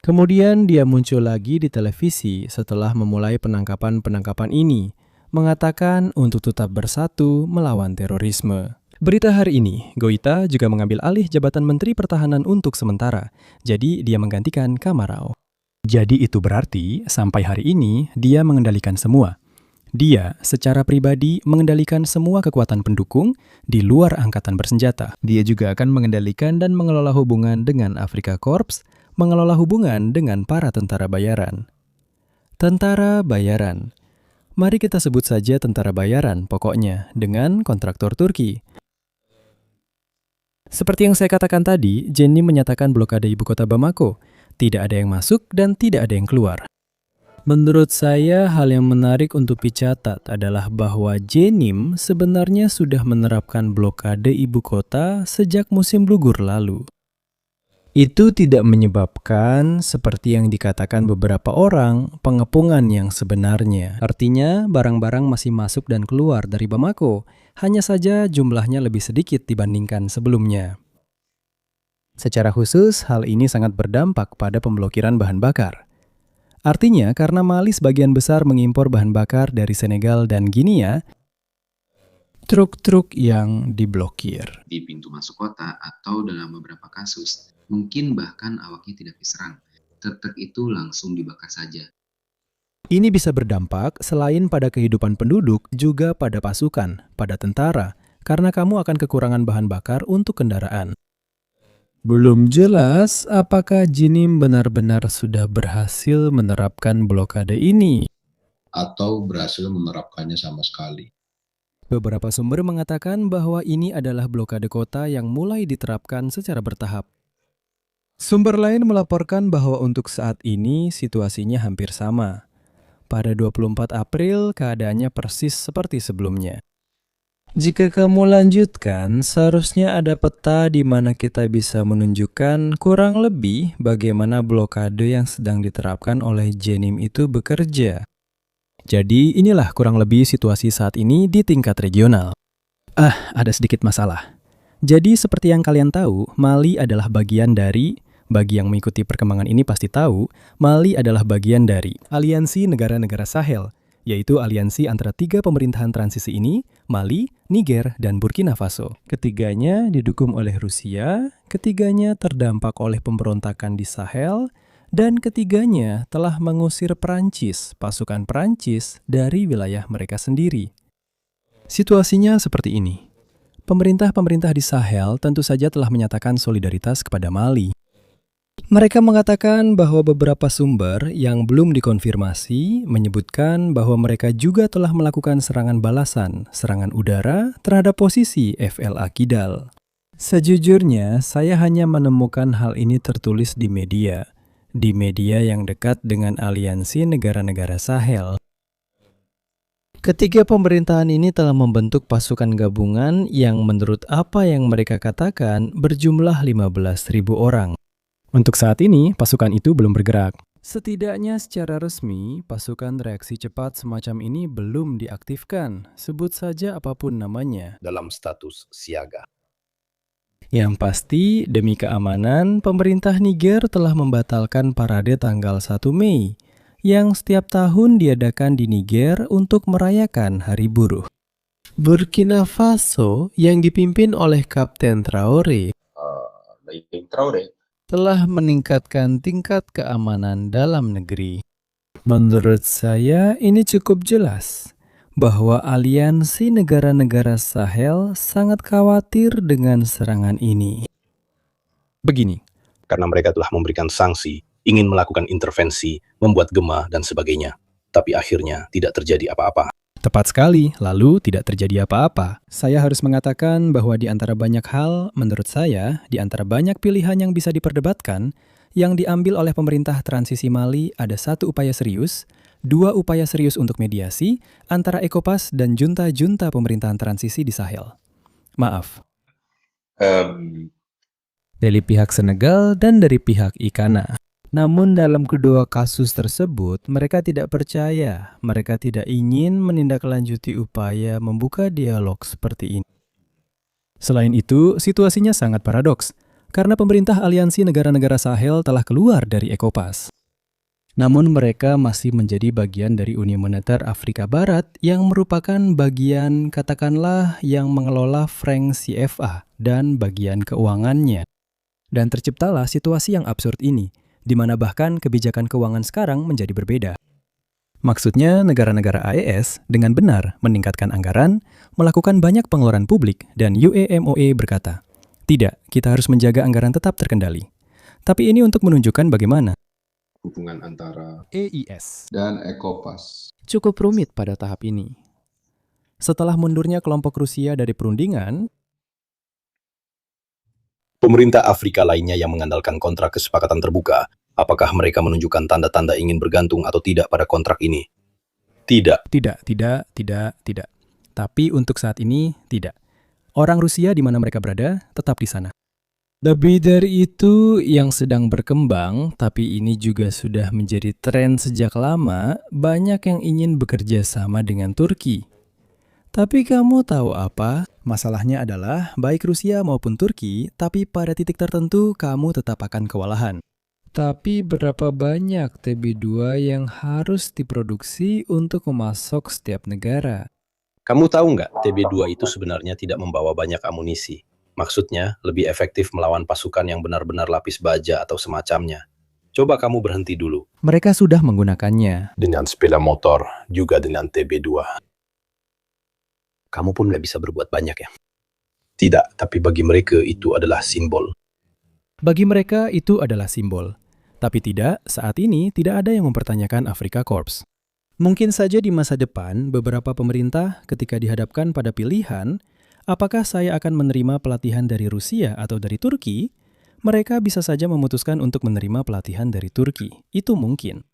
Kemudian dia muncul lagi di televisi setelah memulai penangkapan-penangkapan ini, mengatakan untuk tetap bersatu melawan terorisme. Berita hari ini, Goita juga mengambil alih jabatan Menteri Pertahanan untuk sementara, jadi dia menggantikan Kamarau. Jadi itu berarti, sampai hari ini, dia mengendalikan semua. Dia, secara pribadi, mengendalikan semua kekuatan pendukung di luar angkatan bersenjata. Dia juga akan mengendalikan dan mengelola hubungan dengan Afrika Korps, mengelola hubungan dengan para tentara bayaran. Tentara bayaran. Mari kita sebut saja tentara bayaran, pokoknya, dengan kontraktor Turki. Seperti yang saya katakan tadi, Jenim menyatakan blokade ibu kota Bamako. Tidak ada yang masuk dan tidak ada yang keluar. Menurut saya, hal yang menarik untuk dicatat adalah bahwa Jenim sebenarnya sudah menerapkan blokade ibu kota sejak musim gugur lalu. Itu tidak menyebabkan, seperti yang dikatakan beberapa orang, pengepungan yang sebenarnya. Artinya, barang-barang masih masuk dan keluar dari Bamako, hanya saja jumlahnya lebih sedikit dibandingkan sebelumnya. Secara khusus, hal ini sangat berdampak pada pemblokiran bahan bakar. Artinya, karena Mali sebagian besar mengimpor bahan bakar dari Senegal dan Guinea, truk-truk yang diblokir. Di pintu masuk kota atau dalam beberapa kasus, mungkin bahkan awaknya tidak diserang. truk itu langsung dibakar saja. Ini bisa berdampak selain pada kehidupan penduduk, juga pada pasukan, pada tentara, karena kamu akan kekurangan bahan bakar untuk kendaraan. Belum jelas apakah Jinim benar-benar sudah berhasil menerapkan blokade ini. Atau berhasil menerapkannya sama sekali. Beberapa sumber mengatakan bahwa ini adalah blokade kota yang mulai diterapkan secara bertahap. Sumber lain melaporkan bahwa untuk saat ini situasinya hampir sama. Pada 24 April, keadaannya persis seperti sebelumnya. Jika kamu lanjutkan, seharusnya ada peta di mana kita bisa menunjukkan kurang lebih bagaimana blokade yang sedang diterapkan oleh Jenim itu bekerja. Jadi inilah kurang lebih situasi saat ini di tingkat regional. Ada sedikit masalah. Jadi seperti yang kalian tahu, Mali adalah bagian dari, bagi yang mengikuti perkembangan ini pasti tahu, Mali adalah bagian dari aliansi negara-negara Sahel, yaitu aliansi antara 3 pemerintahan transisi ini, Mali, Niger, dan Burkina Faso. Ketiganya didukung oleh Rusia, ketiganya terdampak oleh pemberontakan di Sahel, dan ketiganya telah mengusir pasukan Perancis dari wilayah mereka sendiri. Situasinya seperti ini. Pemerintah-pemerintah di Sahel tentu saja telah menyatakan solidaritas kepada Mali. Mereka mengatakan bahwa beberapa sumber yang belum dikonfirmasi menyebutkan bahwa mereka juga telah melakukan serangan balasan, serangan udara terhadap posisi FLA Kidal. Sejujurnya, saya hanya menemukan hal ini tertulis di media yang dekat dengan aliansi negara-negara Sahel. Ketiga pemerintahan ini telah membentuk pasukan gabungan yang menurut apa yang mereka katakan berjumlah 15.000 orang. Untuk saat ini, pasukan itu belum bergerak. Setidaknya secara resmi, pasukan reaksi cepat semacam ini belum diaktifkan, sebut saja apapun namanya, dalam status siaga. Yang pasti, demi keamanan, pemerintah Niger telah membatalkan parade tanggal 1 Mei, yang setiap tahun diadakan di Niger untuk merayakan Hari Buruh. Burkina Faso, yang dipimpin oleh Kapten Traoré, Traoré telah meningkatkan tingkat keamanan dalam negeri. Menurut saya, ini cukup jelas bahwa aliansi negara-negara Sahel sangat khawatir dengan serangan ini. Begini, Karena mereka telah memberikan sanksi, ingin melakukan intervensi, membuat gema, dan sebagainya. Tapi akhirnya tidak terjadi apa-apa. tepat sekali, lalu tidak terjadi apa-apa. Saya harus mengatakan bahwa di antara banyak hal, menurut saya, di antara banyak pilihan yang bisa diperdebatkan, yang diambil oleh pemerintah transisi Mali ada 1 upaya serius, 2 upaya serius untuk mediasi antara ECOWAS dan junta-junta pemerintahan transisi di Sahel. Maaf. Dari pihak Senegal dan dari pihak Ikana. Namun dalam kedua kasus tersebut, mereka tidak percaya, mereka tidak ingin menindaklanjuti upaya membuka dialog seperti ini. Selain itu, situasinya sangat paradoks, karena pemerintah aliansi negara-negara Sahel telah keluar dari ECOWAS. Namun mereka masih menjadi bagian dari Uni Moneter Afrika Barat yang merupakan bagian, katakanlah, yang mengelola franc CFA dan bagian keuangannya. Dan terciptalah situasi yang absurd ini, di mana bahkan kebijakan keuangan sekarang menjadi berbeda. Maksudnya, negara-negara AES dengan benar meningkatkan anggaran, melakukan banyak pengeluaran publik, dan UEMOE berkata, tidak, kita harus menjaga anggaran tetap terkendali. Tapi ini untuk menunjukkan bagaimana Hubungan antara EIS dan ECOWAS cukup rumit pada tahap ini. Setelah mundurnya kelompok Rusia dari perundingan, Pemerintah Afrika lainnya yang mengandalkan kontrak kesepakatan terbuka, apakah mereka menunjukkan tanda-tanda ingin bergantung atau tidak pada kontrak ini? Tidak. Tidak. Tapi untuk saat ini, tidak. Orang Rusia di mana mereka berada, tetap di sana. Lebih dari itu, yang sedang berkembang, tapi ini juga sudah menjadi tren sejak lama, banyak yang ingin bekerja sama dengan Turki. Tapi kamu tahu apa? Masalahnya adalah, baik Rusia maupun Turki, tapi pada titik tertentu kamu tetap akan kewalahan. Tapi berapa banyak TB2 yang harus diproduksi untuk memasok setiap negara? Kamu tahu nggak, TB2 itu sebenarnya tidak membawa banyak amunisi. Maksudnya, lebih efektif melawan pasukan yang benar-benar lapis baja atau semacamnya. Coba kamu berhenti dulu. Mereka sudah menggunakannya. Dengan sepeda motor, juga dengan TB2. Kamu pun nggak bisa berbuat banyak ya. Tidak, tapi bagi mereka itu adalah simbol. Bagi mereka itu adalah simbol. Tapi tidak, saat ini tidak ada yang mempertanyakan Afrika Korps. Mungkin saja di masa depan, beberapa pemerintah ketika dihadapkan pada pilihan, apakah saya akan menerima pelatihan dari Rusia atau dari Turki, mereka bisa saja memutuskan untuk menerima pelatihan dari Turki. Itu mungkin.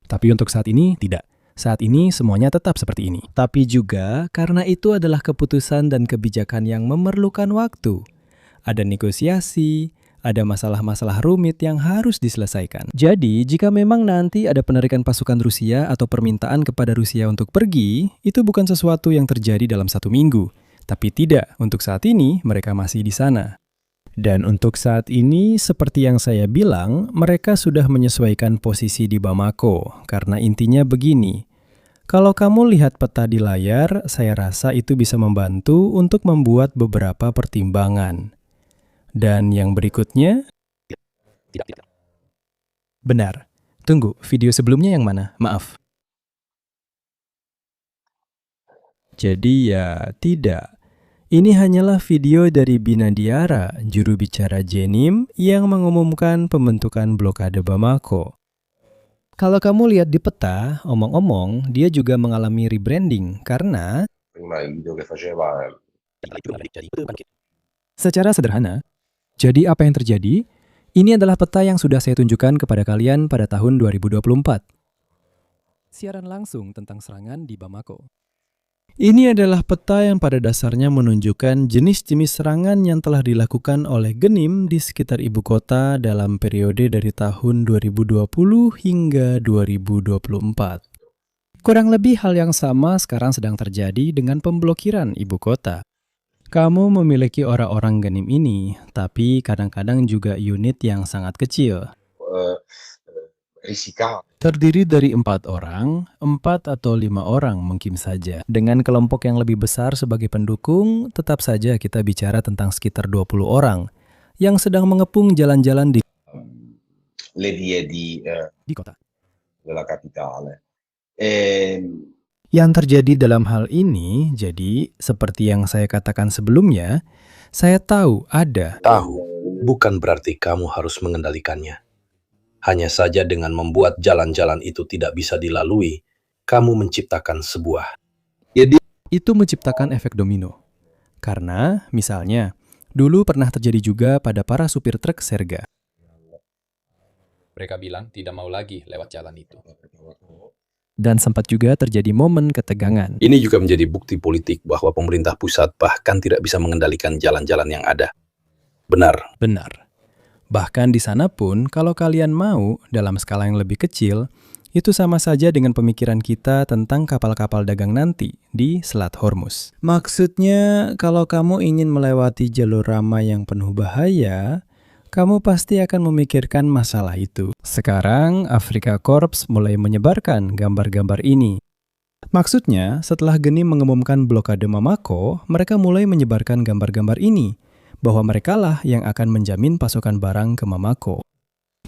Tapi untuk saat ini, tidak. Saat ini semuanya tetap seperti ini. Tapi juga karena itu adalah keputusan dan kebijakan yang memerlukan waktu. Ada negosiasi, ada masalah-masalah rumit yang harus diselesaikan. Jadi, jika memang nanti ada penarikan pasukan Rusia atau permintaan kepada Rusia untuk pergi, itu bukan sesuatu yang terjadi dalam 1 minggu. Tapi tidak, untuk saat ini mereka masih di sana. Dan untuk saat ini, seperti yang saya bilang, mereka sudah menyesuaikan posisi di Bamako. Karena intinya begini, kalau kamu lihat peta di layar, saya rasa itu bisa membantu untuk membuat beberapa pertimbangan. Dan yang berikutnya? Tidak. Benar. Tunggu, video sebelumnya yang mana? Maaf. Jadi ya, tidak. Ini hanyalah video dari Binadiara, juru bicara Jenim, yang mengumumkan pembentukan blokade Bamako. Kalau kamu lihat di peta, omong-omong, dia juga mengalami rebranding karena Prima il video che faceva secara sederhana, jadi apa yang terjadi? Ini adalah peta yang sudah saya tunjukkan kepada kalian pada tahun 2024. Siaran langsung tentang serangan di Bamako. Ini adalah peta yang pada dasarnya menunjukkan jenis-jenis serangan yang telah dilakukan oleh Genim di sekitar ibu kota dalam periode dari tahun 2020 hingga 2024. Kurang lebih hal yang sama sekarang sedang terjadi dengan pemblokiran ibu kota. Kamu memiliki orang-orang Genim ini, tapi kadang-kadang juga unit yang sangat kecil. risicato. Terdiri dari 4 orang, 4 atau 5 orang mungkin saja. Dengan kelompok yang lebih besar sebagai pendukung, tetap saja kita bicara tentang sekitar 20 orang yang sedang mengepung jalan-jalan di Le vie di kota. della capitale. Yang terjadi dalam hal ini, jadi seperti yang saya katakan sebelumnya, saya tahu ada. Tahu, bukan berarti kamu harus mengendalikannya. Hanya saja dengan membuat jalan-jalan itu tidak bisa dilalui, kamu menciptakan sebuah. Itu menciptakan efek domino. Karena, misalnya, dulu pernah terjadi juga pada para supir truk Serga. Mereka bilang tidak mau lagi lewat jalan itu. Dan sempat juga terjadi momen ketegangan. Ini juga menjadi bukti politik bahwa pemerintah pusat bahkan tidak bisa mengendalikan jalan-jalan yang ada. Benar. Benar. Bahkan di sana pun, kalau kalian mau, dalam skala yang lebih kecil, itu sama saja dengan pemikiran kita tentang kapal-kapal dagang nanti di Selat Hormuz. Maksudnya, kalau kamu ingin melewati jalur ramai yang penuh bahaya, kamu pasti akan memikirkan masalah itu. Sekarang, Afrika Korps mulai menyebarkan gambar-gambar ini. Maksudnya, setelah Genim mengumumkan blokade Bamako, mereka mulai menyebarkan gambar-gambar ini, bahwa merekalah yang akan menjamin pasokan barang ke Bamako.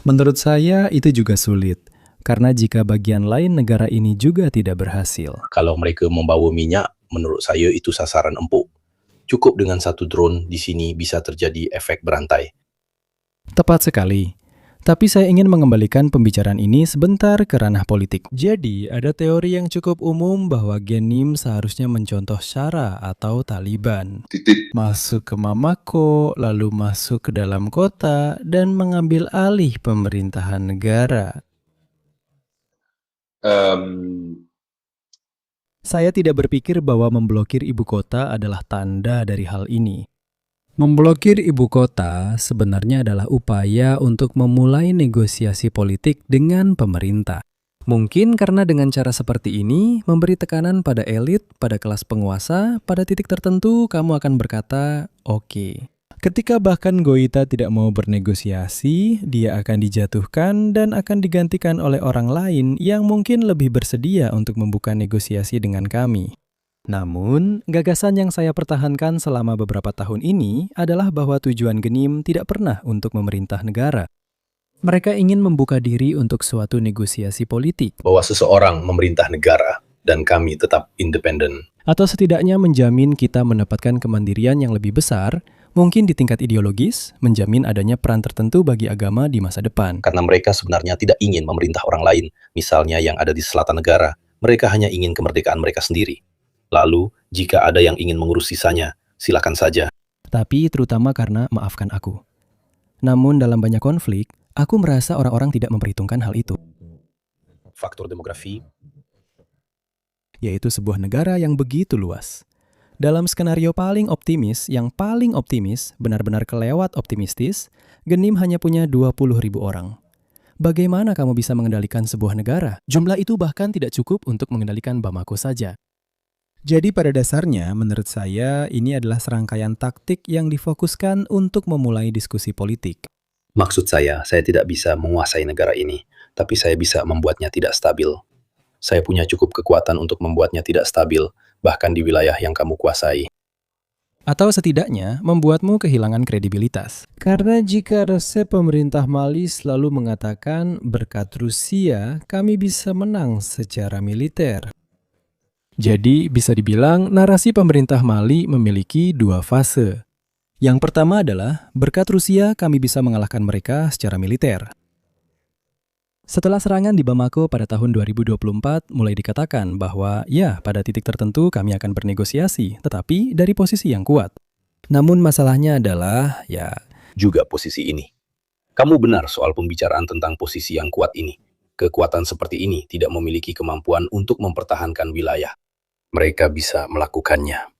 Menurut saya, itu juga sulit, karena jika bagian lain negara ini juga tidak berhasil. Kalau mereka membawa minyak, menurut saya itu sasaran empuk. Cukup dengan satu drone di sini bisa terjadi efek berantai. Tepat sekali. Tapi saya ingin mengembalikan pembicaraan ini sebentar ke ranah politik. Jadi, ada teori yang cukup umum bahwa Genim seharusnya mencontoh Syara atau Taliban. Masuk ke Bamako, lalu masuk ke dalam kota, dan mengambil alih pemerintahan negara. Saya tidak berpikir bahwa memblokir ibu kota adalah tanda dari hal ini. Memblokir ibu kota sebenarnya adalah upaya untuk memulai negosiasi politik dengan pemerintah. Mungkin karena dengan cara seperti ini, memberi tekanan pada elit, pada kelas penguasa, pada titik tertentu kamu akan berkata, oke. Ketika bahkan Goita tidak mau bernegosiasi, dia akan dijatuhkan dan akan digantikan oleh orang lain yang mungkin lebih bersedia untuk membuka negosiasi dengan kami. Namun, gagasan yang saya pertahankan selama beberapa tahun ini adalah bahwa tujuan Genim tidak pernah untuk memerintah negara. Mereka ingin membuka diri untuk suatu negosiasi politik, Bahwa seseorang memerintah negara dan kami tetap independen. atau setidaknya menjamin kita mendapatkan kemandirian yang lebih besar, mungkin di tingkat ideologis, menjamin adanya peran tertentu bagi agama di masa depan. Karena mereka sebenarnya tidak ingin memerintah orang lain, misalnya yang ada di selatan negara. Mereka hanya ingin kemerdekaan mereka sendiri. Lalu, jika ada yang ingin mengurus sisanya, silakan saja. Tapi terutama karena maafkan aku. Namun dalam banyak konflik, aku merasa orang-orang tidak memperhitungkan hal itu, Faktor demografi, yaitu sebuah negara yang begitu luas. Dalam skenario paling optimis, yang paling optimis, benar-benar kelewat optimistis, Genim hanya punya 20.000 orang. Bagaimana kamu bisa mengendalikan sebuah negara? Jumlah itu bahkan tidak cukup untuk mengendalikan Bamako saja. Jadi pada dasarnya, menurut saya, ini adalah serangkaian taktik yang difokuskan untuk memulai diskusi politik. maksud saya tidak bisa menguasai negara ini, tapi saya bisa membuatnya tidak stabil. Saya punya cukup kekuatan untuk membuatnya tidak stabil, bahkan di wilayah yang kamu kuasai. Atau setidaknya membuatmu kehilangan kredibilitas. Karena jika resep pemerintah Mali selalu mengatakan berkat Rusia kami bisa menang secara militer. Jadi bisa dibilang narasi pemerintah Mali memiliki dua fase. Yang pertama adalah berkat Rusia kami bisa mengalahkan mereka secara militer. Setelah serangan di Bamako pada tahun 2024, mulai dikatakan bahwa ya, pada titik tertentu kami akan bernegosiasi, tetapi dari posisi yang kuat. Namun masalahnya adalah, ya, Juga posisi ini. Kamu benar soal pembicaraan tentang posisi yang kuat ini. Kekuatan seperti ini tidak memiliki kemampuan untuk mempertahankan wilayah. Mereka bisa melakukannya.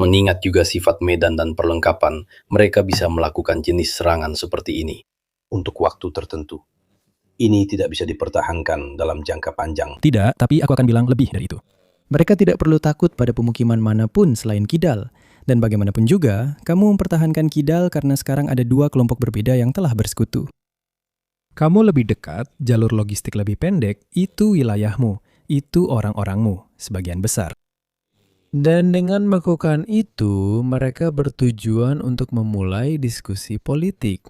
Mengingat juga sifat medan dan perlengkapan, mereka bisa melakukan jenis serangan seperti ini untuk waktu tertentu. Ini tidak bisa dipertahankan dalam jangka panjang. tidak, tapi aku akan bilang lebih dari itu. Mereka tidak perlu takut pada pemukiman manapun selain Kidal. Dan bagaimanapun juga, kamu mempertahankan Kidal karena sekarang ada dua kelompok berbeda yang telah bersekutu. Kamu lebih dekat, jalur logistik lebih pendek, itu wilayahmu, itu orang-orangmu, sebagian besar. Dan dengan melakukan itu, mereka bertujuan untuk memulai diskusi politik.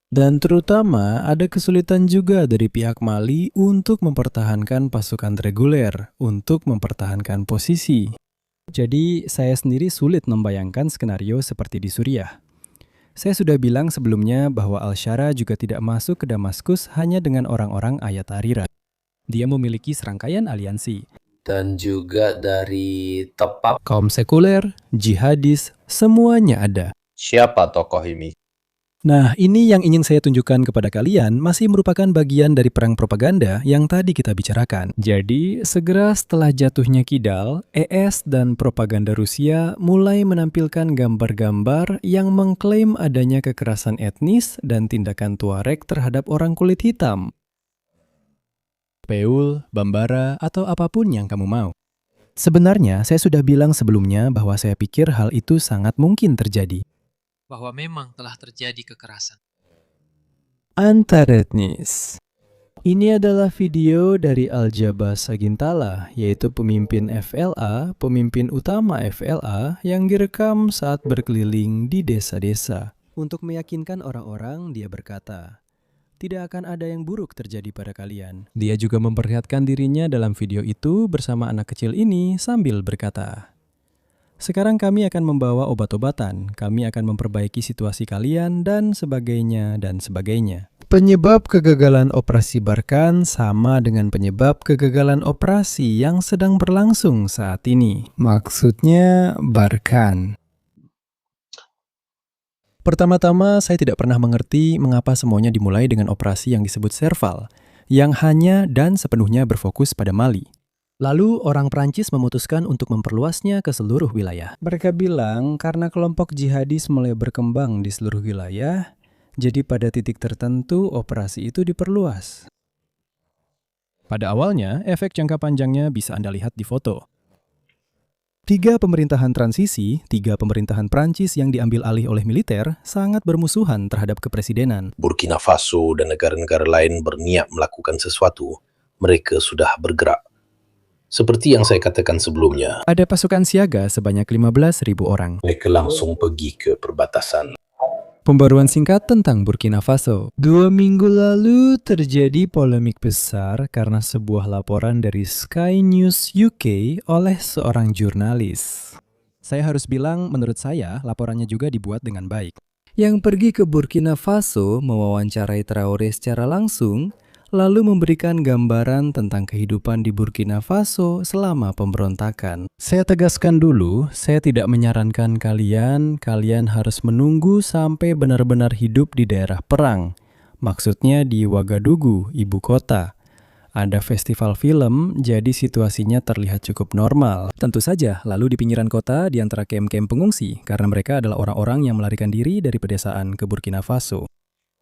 Dan terutama ada kesulitan juga dari pihak Mali untuk mempertahankan pasukan reguler, untuk mempertahankan posisi. Jadi saya sendiri sulit membayangkan skenario seperti di Suriah. Saya sudah bilang sebelumnya bahwa Al-Shara juga tidak masuk ke Damaskus hanya dengan orang-orang Ayat Harira. Dia memiliki serangkaian aliansi. Dan juga dari Tepak. Kaum sekuler, jihadis, semuanya ada. Siapa tokoh ini? Nah, ini yang ingin saya tunjukkan kepada kalian masih merupakan bagian dari perang propaganda yang tadi kita bicarakan. Jadi, segera setelah jatuhnya Kidal, ES dan propaganda Rusia mulai menampilkan gambar-gambar yang mengklaim adanya kekerasan etnis dan tindakan Tuareg terhadap orang kulit hitam. Peul, Bambara, atau apapun yang kamu mau. Sebenarnya, saya sudah bilang sebelumnya bahwa saya pikir hal itu sangat mungkin terjadi. Bahwa memang telah terjadi kekerasan. Antar etnis. Ini adalah video dari Aljaba Sagintala, yaitu pemimpin FLA, pemimpin utama FLA yang direkam saat berkeliling di desa-desa. Untuk meyakinkan orang-orang, dia berkata, tidak akan ada yang buruk terjadi pada kalian. Dia juga memperlihatkan dirinya dalam video itu bersama anak kecil ini sambil berkata, sekarang kami akan membawa obat-obatan, kami akan memperbaiki situasi kalian, dan sebagainya, dan sebagainya. Penyebab kegagalan operasi Barkan sama dengan penyebab kegagalan operasi yang sedang berlangsung saat ini. Maksudnya Barkan. Pertama-tama, saya tidak pernah mengerti mengapa semuanya dimulai dengan operasi yang disebut Serval, yang hanya dan sepenuhnya berfokus pada Mali. Lalu orang Prancis memutuskan untuk memperluasnya ke seluruh wilayah. Mereka bilang karena kelompok jihadis mulai berkembang di seluruh wilayah, jadi pada titik tertentu operasi itu diperluas. Pada awalnya, efek jangka panjangnya bisa Anda lihat di foto. 3 pemerintahan transisi, 3 pemerintahan Prancis yang diambil alih oleh militer sangat bermusuhan terhadap kepresidenan. Burkina Faso dan negara-negara lain berniat melakukan sesuatu. Mereka sudah bergerak. Seperti yang saya katakan sebelumnya, Ada pasukan siaga sebanyak 15.000 orang. mereka langsung pergi ke perbatasan. Pembaruan singkat tentang Burkina Faso. 2 minggu lalu terjadi polemik besar karena sebuah laporan dari Sky News UK oleh seorang jurnalis. Saya harus bilang, menurut saya, laporannya juga dibuat dengan baik. Yang pergi ke Burkina Faso mewawancarai Traoré secara langsung, lalu memberikan gambaran tentang kehidupan di Burkina Faso selama pemberontakan. Saya tegaskan dulu, saya tidak menyarankan kalian harus menunggu sampai benar-benar hidup di daerah perang. Maksudnya di Ouagadougou, ibu kota. Ada festival film, jadi situasinya terlihat cukup normal. Tentu saja, lalu di pinggiran kota di antara kem-kem pengungsi, karena mereka adalah orang-orang yang melarikan diri dari pedesaan ke Burkina Faso.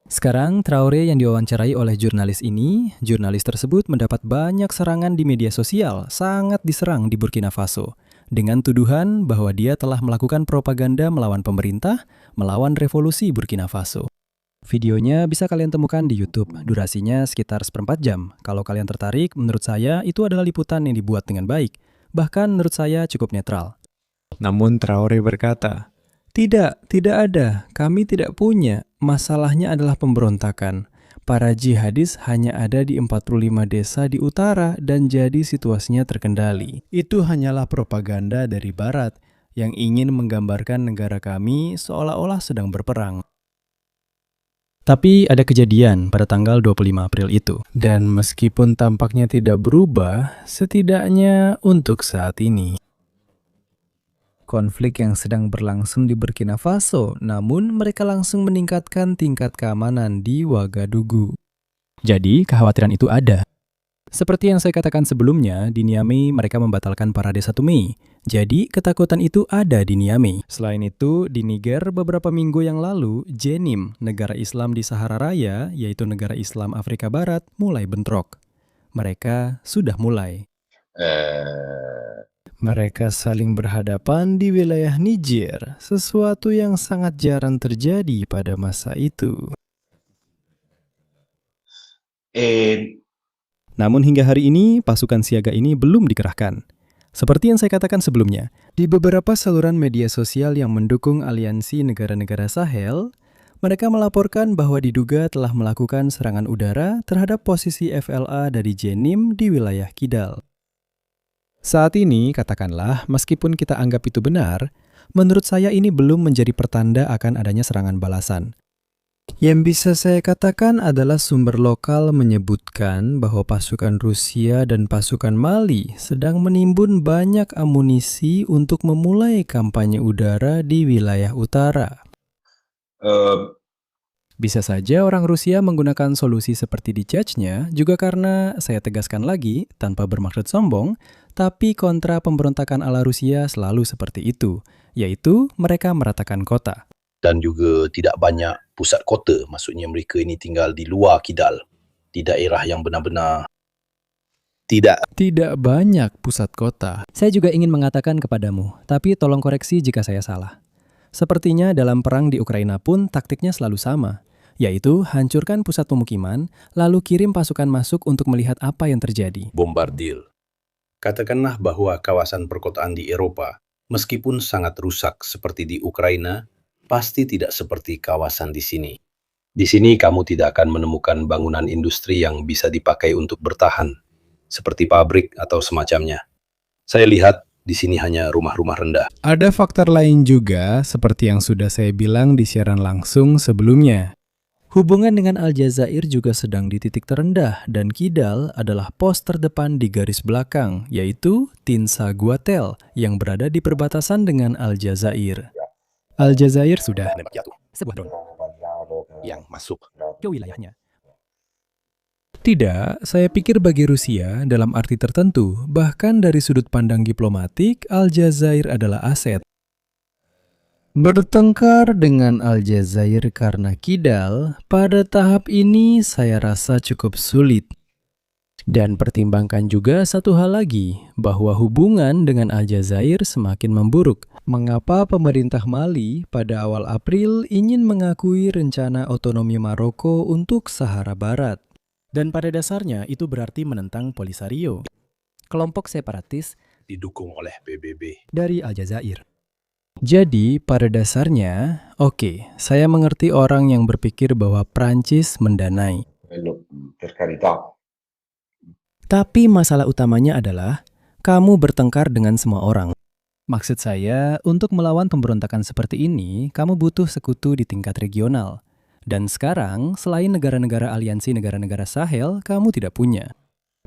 Sekarang, Traoré yang diwawancarai oleh jurnalis ini, jurnalis tersebut mendapat banyak serangan di media sosial, sangat diserang di Burkina Faso, dengan tuduhan bahwa dia telah melakukan propaganda melawan pemerintah, melawan revolusi Burkina Faso. Videonya bisa kalian temukan di YouTube, durasinya sekitar 1/4 jam. Kalau kalian tertarik, menurut saya itu adalah liputan yang dibuat dengan baik, bahkan menurut saya cukup netral. Namun Traoré berkata, tidak ada. Kami tidak punya. Masalahnya adalah pemberontakan. Para jihadis hanya ada di 45 desa di utara dan jadi situasinya terkendali. Itu hanyalah propaganda dari barat yang ingin menggambarkan negara kami seolah-olah sedang berperang. Tapi ada kejadian pada tanggal 25 April itu. Dan meskipun tampaknya tidak berubah, setidaknya untuk saat ini. Konflik yang sedang berlangsung di Burkina Faso, namun mereka langsung meningkatkan tingkat keamanan di Ouagadougou. Jadi, kekhawatiran itu ada. Seperti yang saya katakan sebelumnya, di Niamey mereka membatalkan parade 1 Mei. Jadi, ketakutan itu ada di Niamey. Selain itu, di Niger beberapa minggu yang lalu, Jenim, negara Islam di Sahara Raya, yaitu negara Islam Afrika Barat, mulai bentrok. Mereka sudah mulai. Mereka saling berhadapan di wilayah Niger, sesuatu yang sangat jarang terjadi pada masa itu. Namun hingga hari ini, pasukan siaga ini belum dikerahkan. Seperti yang saya katakan sebelumnya, di beberapa saluran media sosial yang mendukung aliansi negara-negara Sahel, mereka melaporkan bahwa diduga telah melakukan serangan udara terhadap posisi FLA dari Jenim di wilayah Kidal. Saat ini, katakanlah, meskipun kita anggap itu benar, menurut saya ini belum menjadi pertanda akan adanya serangan balasan. Yang bisa saya katakan adalah sumber lokal menyebutkan bahwa pasukan Rusia dan pasukan Mali sedang menimbun banyak amunisi untuk memulai kampanye udara di wilayah utara. Bisa saja orang Rusia menggunakan solusi seperti di Chechnya, juga karena, saya tegaskan lagi, tanpa bermaksud sombong, tapi kontra pemberontakan ala Rusia selalu seperti itu, yaitu mereka meratakan kota. Dan juga tidak banyak pusat kota, maksudnya mereka ini tinggal di luar Kidal, di daerah yang benar-benar tidak banyak pusat kota. Saya juga ingin mengatakan kepadamu, tapi tolong koreksi jika saya salah. Sepertinya dalam perang di Ukraina pun taktiknya selalu sama, yaitu hancurkan pusat pemukiman, lalu kirim pasukan masuk untuk melihat apa yang terjadi. Bombardir. Katakanlah bahwa kawasan perkotaan di Eropa, meskipun sangat rusak seperti di Ukraina, pasti tidak seperti kawasan di sini. Di sini kamu tidak akan menemukan bangunan industri yang bisa dipakai untuk bertahan, seperti pabrik atau semacamnya. Saya lihat di sini hanya rumah-rumah rendah. Ada faktor lain juga, seperti yang sudah saya bilang di siaran langsung sebelumnya. Hubungan dengan Aljazair juga sedang di titik terendah dan Kidal adalah pos terdepan di garis belakang, yaitu Tinsa Guatel yang berada di perbatasan dengan Aljazair. Aljazair sudah sebuah drone Yang masuk ke wilayahnya. Tidak, saya pikir bagi Rusia dalam arti tertentu, bahkan dari sudut pandang diplomatik, Aljazair adalah aset. Bertengkar dengan Aljazair karena Kidal, pada tahap ini saya rasa cukup sulit. Dan pertimbangkan juga satu hal lagi, bahwa hubungan dengan Aljazair semakin memburuk. Mengapa pemerintah Mali pada awal April ingin mengakui rencana otonomi Maroko untuk Sahara Barat? Dan pada dasarnya itu berarti menentang Polisario, kelompok separatis Didukung oleh PBB. dari Aljazair. Jadi, pada dasarnya, oke, saya mengerti orang yang berpikir bahwa Prancis mendanai. Quello, per carità. Tapi masalah utamanya adalah, kamu bertengkar dengan semua orang. Maksud saya, untuk melawan pemberontakan seperti ini, kamu butuh sekutu di tingkat regional. Dan sekarang, selain negara-negara aliansi negara-negara Sahel, kamu tidak punya.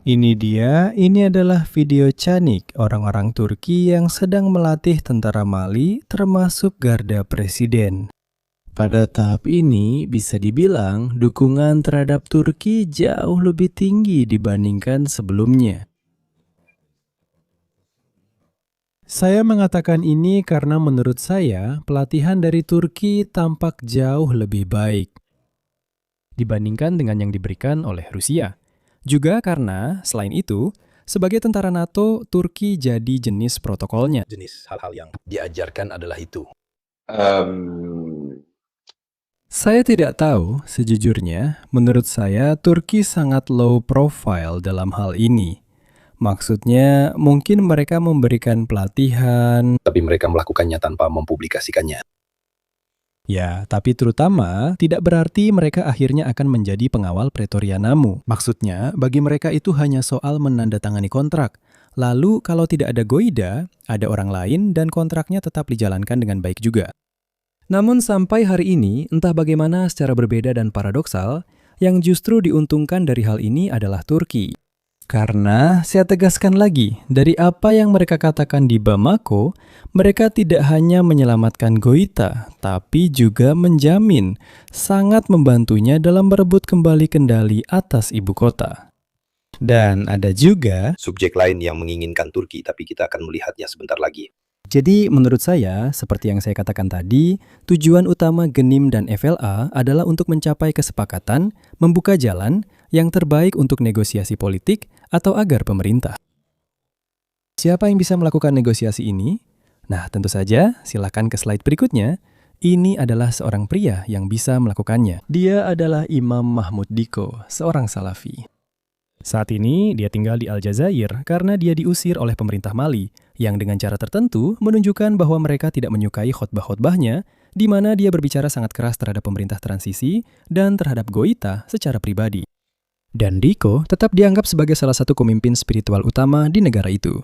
Ini adalah video Canik, orang-orang Turki yang sedang melatih tentara Mali termasuk garda presiden. Pada tahap ini, bisa dibilang dukungan terhadap Turki jauh lebih tinggi dibandingkan sebelumnya. Saya mengatakan ini karena menurut saya pelatihan dari Turki tampak jauh lebih baik dibandingkan dengan yang diberikan oleh Rusia. Juga karena, selain itu, sebagai tentara NATO, Turki jadi jenis protokolnya. Jenis hal-hal yang diajarkan adalah itu. Ehm, Saya tidak tahu, sejujurnya, menurut saya Turki sangat low profile dalam hal ini. Maksudnya, mungkin mereka memberikan pelatihan. Tapi mereka melakukannya tanpa mempublikasikannya. Ya, tapi terutama tidak berarti mereka akhirnya akan menjadi pengawal Pretorianamu. Maksudnya, bagi mereka itu hanya soal menandatangani kontrak. Lalu, kalau tidak ada Goida, ada orang lain dan kontraknya tetap dijalankan dengan baik juga. Namun sampai hari ini, entah bagaimana secara berbeda dan paradoksal, yang justru diuntungkan dari hal ini adalah Turki. Karena, saya tegaskan lagi, dari apa yang mereka katakan di Bamako, mereka tidak hanya menyelamatkan Goita, tapi juga menjamin, sangat membantunya dalam merebut kembali kendali atas ibu kota. Dan ada juga, Subjek lain yang menginginkan Turki, tapi kita akan melihatnya sebentar lagi. jadi menurut saya, seperti yang saya katakan tadi, tujuan utama Genim dan FLA adalah untuk mencapai kesepakatan, membuka jalan yang terbaik untuk negosiasi politik atau agar pemerintah. Siapa yang bisa melakukan negosiasi ini? Nah, tentu saja, silakan ke slide berikutnya. Ini adalah seorang pria yang bisa melakukannya. Dia adalah Imam Mahmud Diko, seorang Salafi. Saat ini, dia tinggal di Aljazair karena dia diusir oleh pemerintah Mali, yang dengan cara tertentu menunjukkan bahwa mereka tidak menyukai khotbah-khotbahnya, di mana dia berbicara sangat keras terhadap pemerintah transisi dan terhadap Goita secara pribadi. Dan Diko tetap dianggap sebagai salah satu pemimpin spiritual utama di negara itu.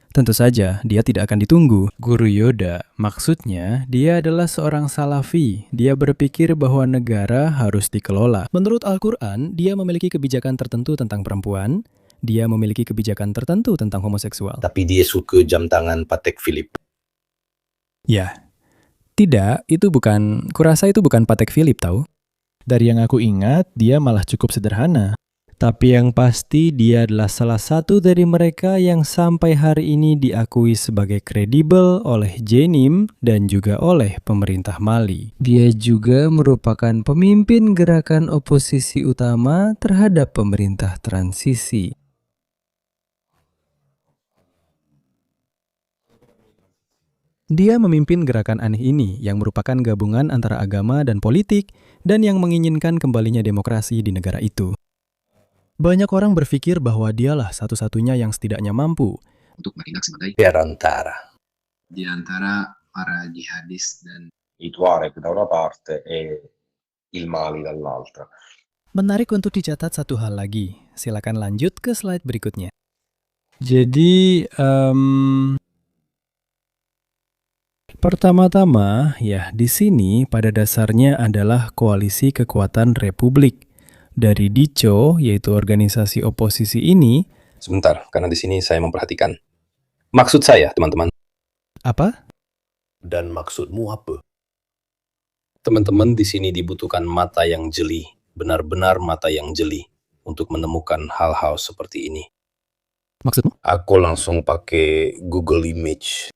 Tentu saja, dia tidak akan ditunggu. Guru Yoda, maksudnya dia adalah seorang Salafi. Dia berpikir bahwa negara harus dikelola. Menurut Al-Quran, dia memiliki kebijakan tertentu tentang perempuan. Dia memiliki kebijakan tertentu tentang homoseksual. Tapi dia suka jam tangan Patek Philippe. Ya, tidak, kurasa itu bukan Patek Philippe tahu. Dari yang aku ingat, dia malah cukup sederhana. Tapi yang pasti dia adalah salah satu dari mereka yang sampai hari ini diakui sebagai kredibel oleh Genim dan juga oleh pemerintah Mali. Dia juga merupakan pemimpin gerakan oposisi utama terhadap pemerintah transisi. Dia memimpin gerakan aneh ini yang merupakan gabungan antara agama dan politik dan yang menginginkan kembalinya demokrasi di negara itu. Banyak orang berpikir bahwa dialah satu-satunya yang setidaknya mampu untuk bertindak sebagai Perantara. di antara para jihadis dan I Tuareg da una parte e il Mali dall'altra. Menarik untuk dicatat satu hal lagi. Silakan lanjut ke slide berikutnya. Jadi, pertama-tama, ya di sini pada dasarnya adalah koalisi kekuatan Republik. Dari DICO, yaitu organisasi oposisi ini. Sebentar, karena di sini saya memperhatikan. Maksud saya, teman-teman. Apa? Dan maksudmu apa? Teman-teman, di sini dibutuhkan mata yang jeli. Benar-benar mata yang jeli. Untuk menemukan hal-hal seperti ini. Maksudmu? Aku langsung pakai Google Image.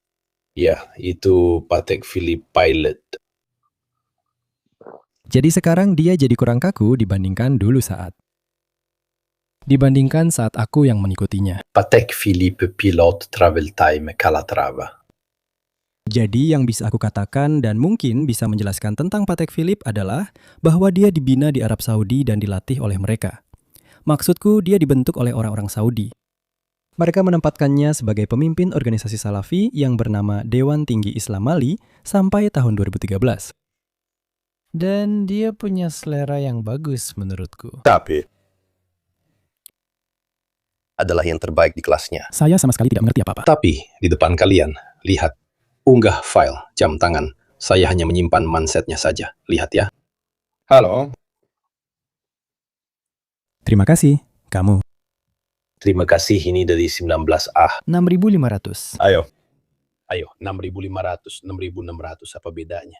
Ya, itu Patek Philippe Pilot. Jadi sekarang dia jadi kurang kaku dibandingkan dulu saat aku yang mengikutinya. Patek Philippe Pilot Travel Time Calatrava. Jadi yang bisa aku katakan dan mungkin bisa menjelaskan tentang Patek Philippe adalah bahwa dia dibina di Arab Saudi dan dilatih oleh mereka. Maksudku dia dibentuk oleh orang-orang Saudi. Mereka menempatkannya sebagai pemimpin organisasi Salafi yang bernama Dewan Tinggi Islam Mali sampai tahun 2013. Dan dia punya selera yang bagus menurutku. Tapi adalah yang terbaik di kelasnya. Saya sama sekali tidak mengerti apa-apa. Tapi di depan kalian, lihat. Unggah file, jam tangan. Saya hanya menyimpan mansetnya saja. Lihat ya. Halo. Terima kasih, kamu. Terima kasih, ini dari 19A. 6.500. Ayo, 6.500, 6.600, apa bedanya?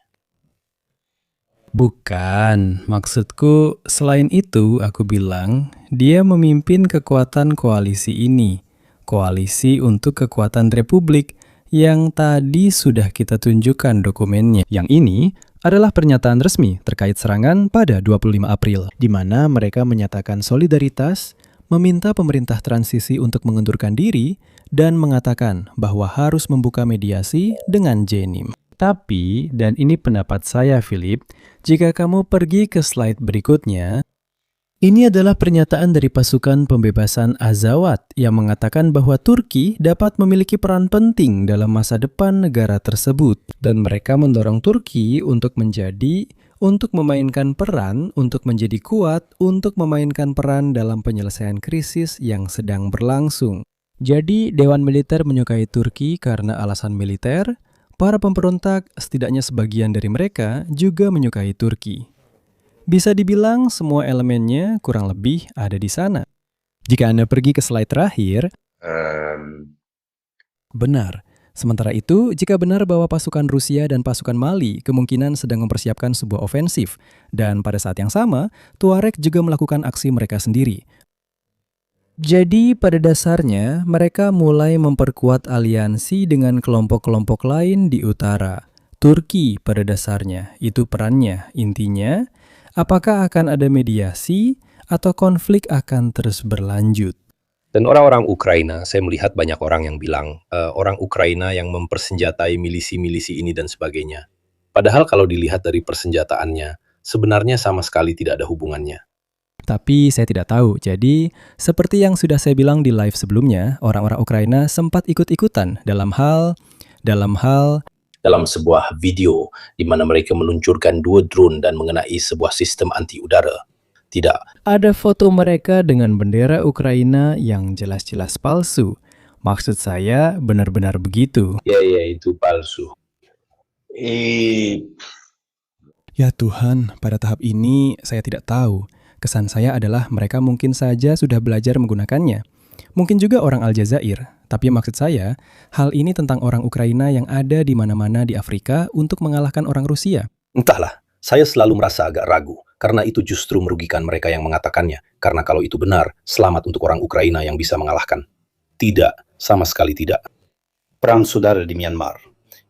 Bukan, maksudku selain itu aku bilang dia memimpin kekuatan koalisi ini. Koalisi untuk kekuatan Republik yang tadi sudah kita tunjukkan dokumennya. Yang ini adalah pernyataan resmi terkait serangan pada 25 April, di mana mereka menyatakan solidaritas, meminta pemerintah transisi untuk mengundurkan diri, dan mengatakan bahwa harus membuka mediasi dengan Jenim. Tapi, dan ini pendapat saya, Philip, jika kamu pergi ke slide berikutnya, ini adalah pernyataan dari pasukan pembebasan Azawad yang mengatakan bahwa Turki dapat memiliki peran penting dalam masa depan negara tersebut. Dan mereka mendorong Turki untuk memainkan peran, untuk menjadi kuat, untuk memainkan peran dalam penyelesaian krisis yang sedang berlangsung. Jadi, Dewan Militer menyukai Turki karena alasan militer. Para pemberontak, setidaknya sebagian dari mereka, juga menyukai Turki. Bisa dibilang semua elemennya kurang lebih ada di sana. Jika Anda pergi ke slide terakhir, benar. Sementara itu, jika benar bahwa pasukan Rusia dan pasukan Mali kemungkinan sedang mempersiapkan sebuah ofensif, dan pada saat yang sama, Tuareg juga melakukan aksi mereka sendiri. Jadi pada dasarnya, mereka mulai memperkuat aliansi dengan kelompok-kelompok lain di utara. Turki pada dasarnya, itu perannya. Intinya, apakah akan ada mediasi atau konflik akan terus berlanjut? Dan orang-orang Ukraina, saya melihat banyak orang yang bilang, orang Ukraina yang mempersenjatai milisi-milisi ini dan sebagainya. Padahal kalau dilihat dari persenjataannya, sebenarnya sama sekali tidak ada hubungannya. Tapi saya tidak tahu, jadi seperti yang sudah saya bilang di live sebelumnya, orang-orang Ukraina sempat ikut-ikutan dalam sebuah video di mana mereka meluncurkan 2 drone dan mengenai sebuah sistem anti udara. Tidak. Ada foto mereka dengan bendera Ukraina yang jelas-jelas palsu. Maksud saya benar-benar begitu. Ya, itu palsu. Ya Tuhan, pada tahap ini saya tidak tahu. Kesan saya adalah mereka mungkin saja sudah belajar menggunakannya. Mungkin juga orang Aljazair. Tapi maksud saya, hal ini tentang orang Ukraina yang ada di mana-mana di Afrika untuk mengalahkan orang Rusia. Entahlah, saya selalu merasa agak ragu, karena itu justru merugikan mereka yang mengatakannya. Karena kalau itu benar, selamat untuk orang Ukraina yang bisa mengalahkan. Tidak, sama sekali tidak. Perang saudara di Myanmar,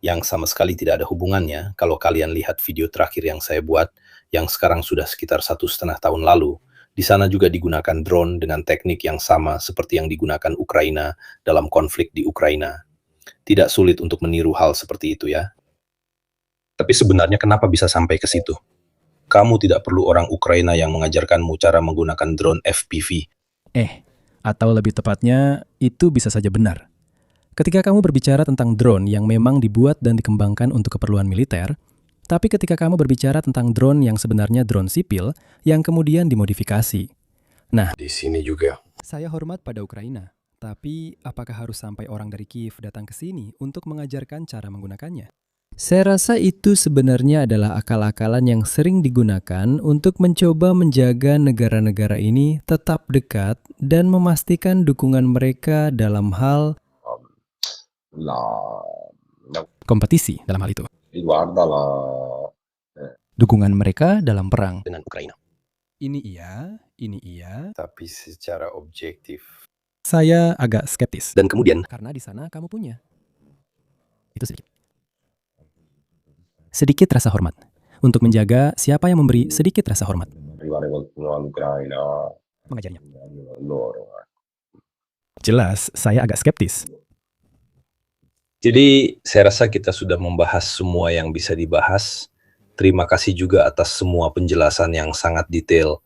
yang sama sekali tidak ada hubungannya, kalau kalian lihat video terakhir yang saya buat, yang sekarang sudah sekitar 1,5 tahun lalu, di sana juga digunakan drone dengan teknik yang sama seperti yang digunakan Ukraina dalam konflik di Ukraina. Tidak sulit untuk meniru hal seperti itu ya. Tapi sebenarnya kenapa bisa sampai ke situ? Kamu tidak perlu orang Ukraina yang mengajarkanmu cara menggunakan drone FPV. Atau lebih tepatnya, itu bisa saja benar. Ketika kamu berbicara tentang drone yang memang dibuat dan dikembangkan untuk keperluan militer, tapi ketika kamu berbicara tentang drone yang sebenarnya drone sipil yang kemudian dimodifikasi. Nah, Di sini juga. saya hormat pada Ukraina, tapi apakah harus sampai orang dari Kiev datang ke sini untuk mengajarkan cara menggunakannya? Saya rasa itu sebenarnya adalah akal-akalan yang sering digunakan untuk mencoba menjaga negara-negara ini tetap dekat dan memastikan dukungan mereka dalam hal kompetisi dalam hal itu. riguarda Dukungan mereka dalam perang. Dengan Ukraina. Ini iya. Tapi secara objektif. Saya agak skeptis. Dan kemudian, Karena di sana kamu punya. Itu sedikit. Sedikit rasa hormat. Untuk menjaga siapa yang memberi sedikit rasa hormat. arrivare qualcuno all'Ucraina, Mengajarnya. loro. Jelas, saya agak skeptis. jadi saya rasa kita sudah membahas semua yang bisa dibahas. Terima kasih juga atas semua penjelasan yang sangat detail.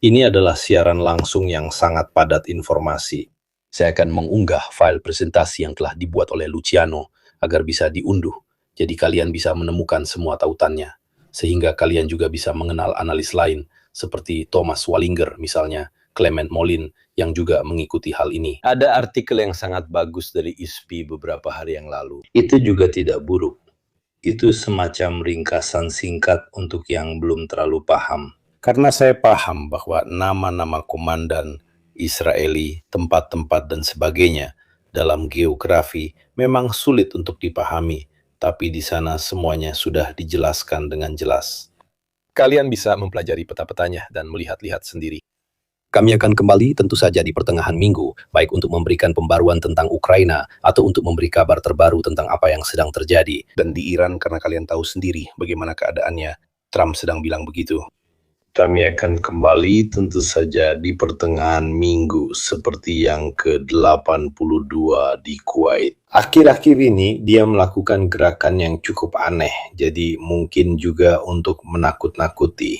Ini adalah siaran langsung yang sangat padat informasi. Saya akan mengunggah file presentasi yang telah dibuat oleh Luciano agar bisa diunduh. Jadi kalian bisa menemukan semua tautannya. Sehingga kalian juga bisa mengenal analis lain seperti Thomas Wallinger misalnya, Clement Molin yang juga mengikuti hal ini. Ada artikel yang sangat bagus dari ISPI beberapa hari yang lalu. Itu juga tidak buruk. Itu semacam ringkasan singkat untuk yang belum terlalu paham. Karena saya paham bahwa nama-nama komandan Israeli, tempat-tempat dan sebagainya dalam geografi memang sulit untuk dipahami, tapi di sana semuanya sudah dijelaskan dengan jelas. Kalian bisa mempelajari peta-petanya dan melihat-lihat sendiri. Kami akan kembali tentu saja di pertengahan minggu, baik untuk memberikan pembaruan tentang Ukraina atau untuk memberi kabar terbaru tentang apa yang sedang terjadi. Dan di Iran, karena kalian tahu sendiri bagaimana keadaannya, Trump sedang bilang begitu. Kami akan kembali tentu saja di pertengahan minggu seperti yang ke-82 di Kuwait. Akhir-akhir ini dia melakukan gerakan yang cukup aneh, jadi mungkin juga untuk menakut-nakuti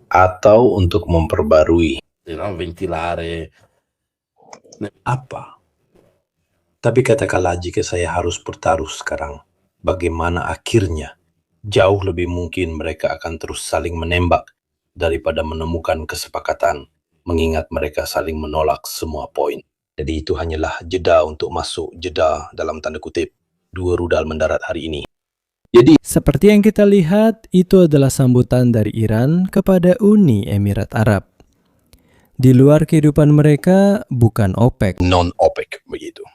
atau untuk memperbarui. Ventilare apa? Tapi katakanlah jika saya harus bertaruh sekarang, bagaimana akhirnya? Jauh lebih mungkin mereka akan terus saling menembak daripada menemukan kesepakatan, mengingat mereka saling menolak semua poin. Jadi itu hanyalah jeda untuk masuk jeda dalam tanda kutip. 2 rudal mendarat hari ini. Jadi Seperti yang kita lihat, itu adalah sambutan dari Iran kepada Uni Emirat Arab. Di luar kehidupan mereka bukan OPEC. non-OPEC begitu.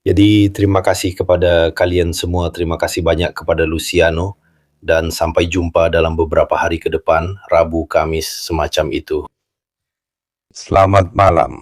Jadi terima kasih kepada kalian semua, terima kasih banyak kepada Luciano, dan sampai jumpa dalam beberapa hari ke depan, Rabu, Kamis, semacam itu. Selamat malam.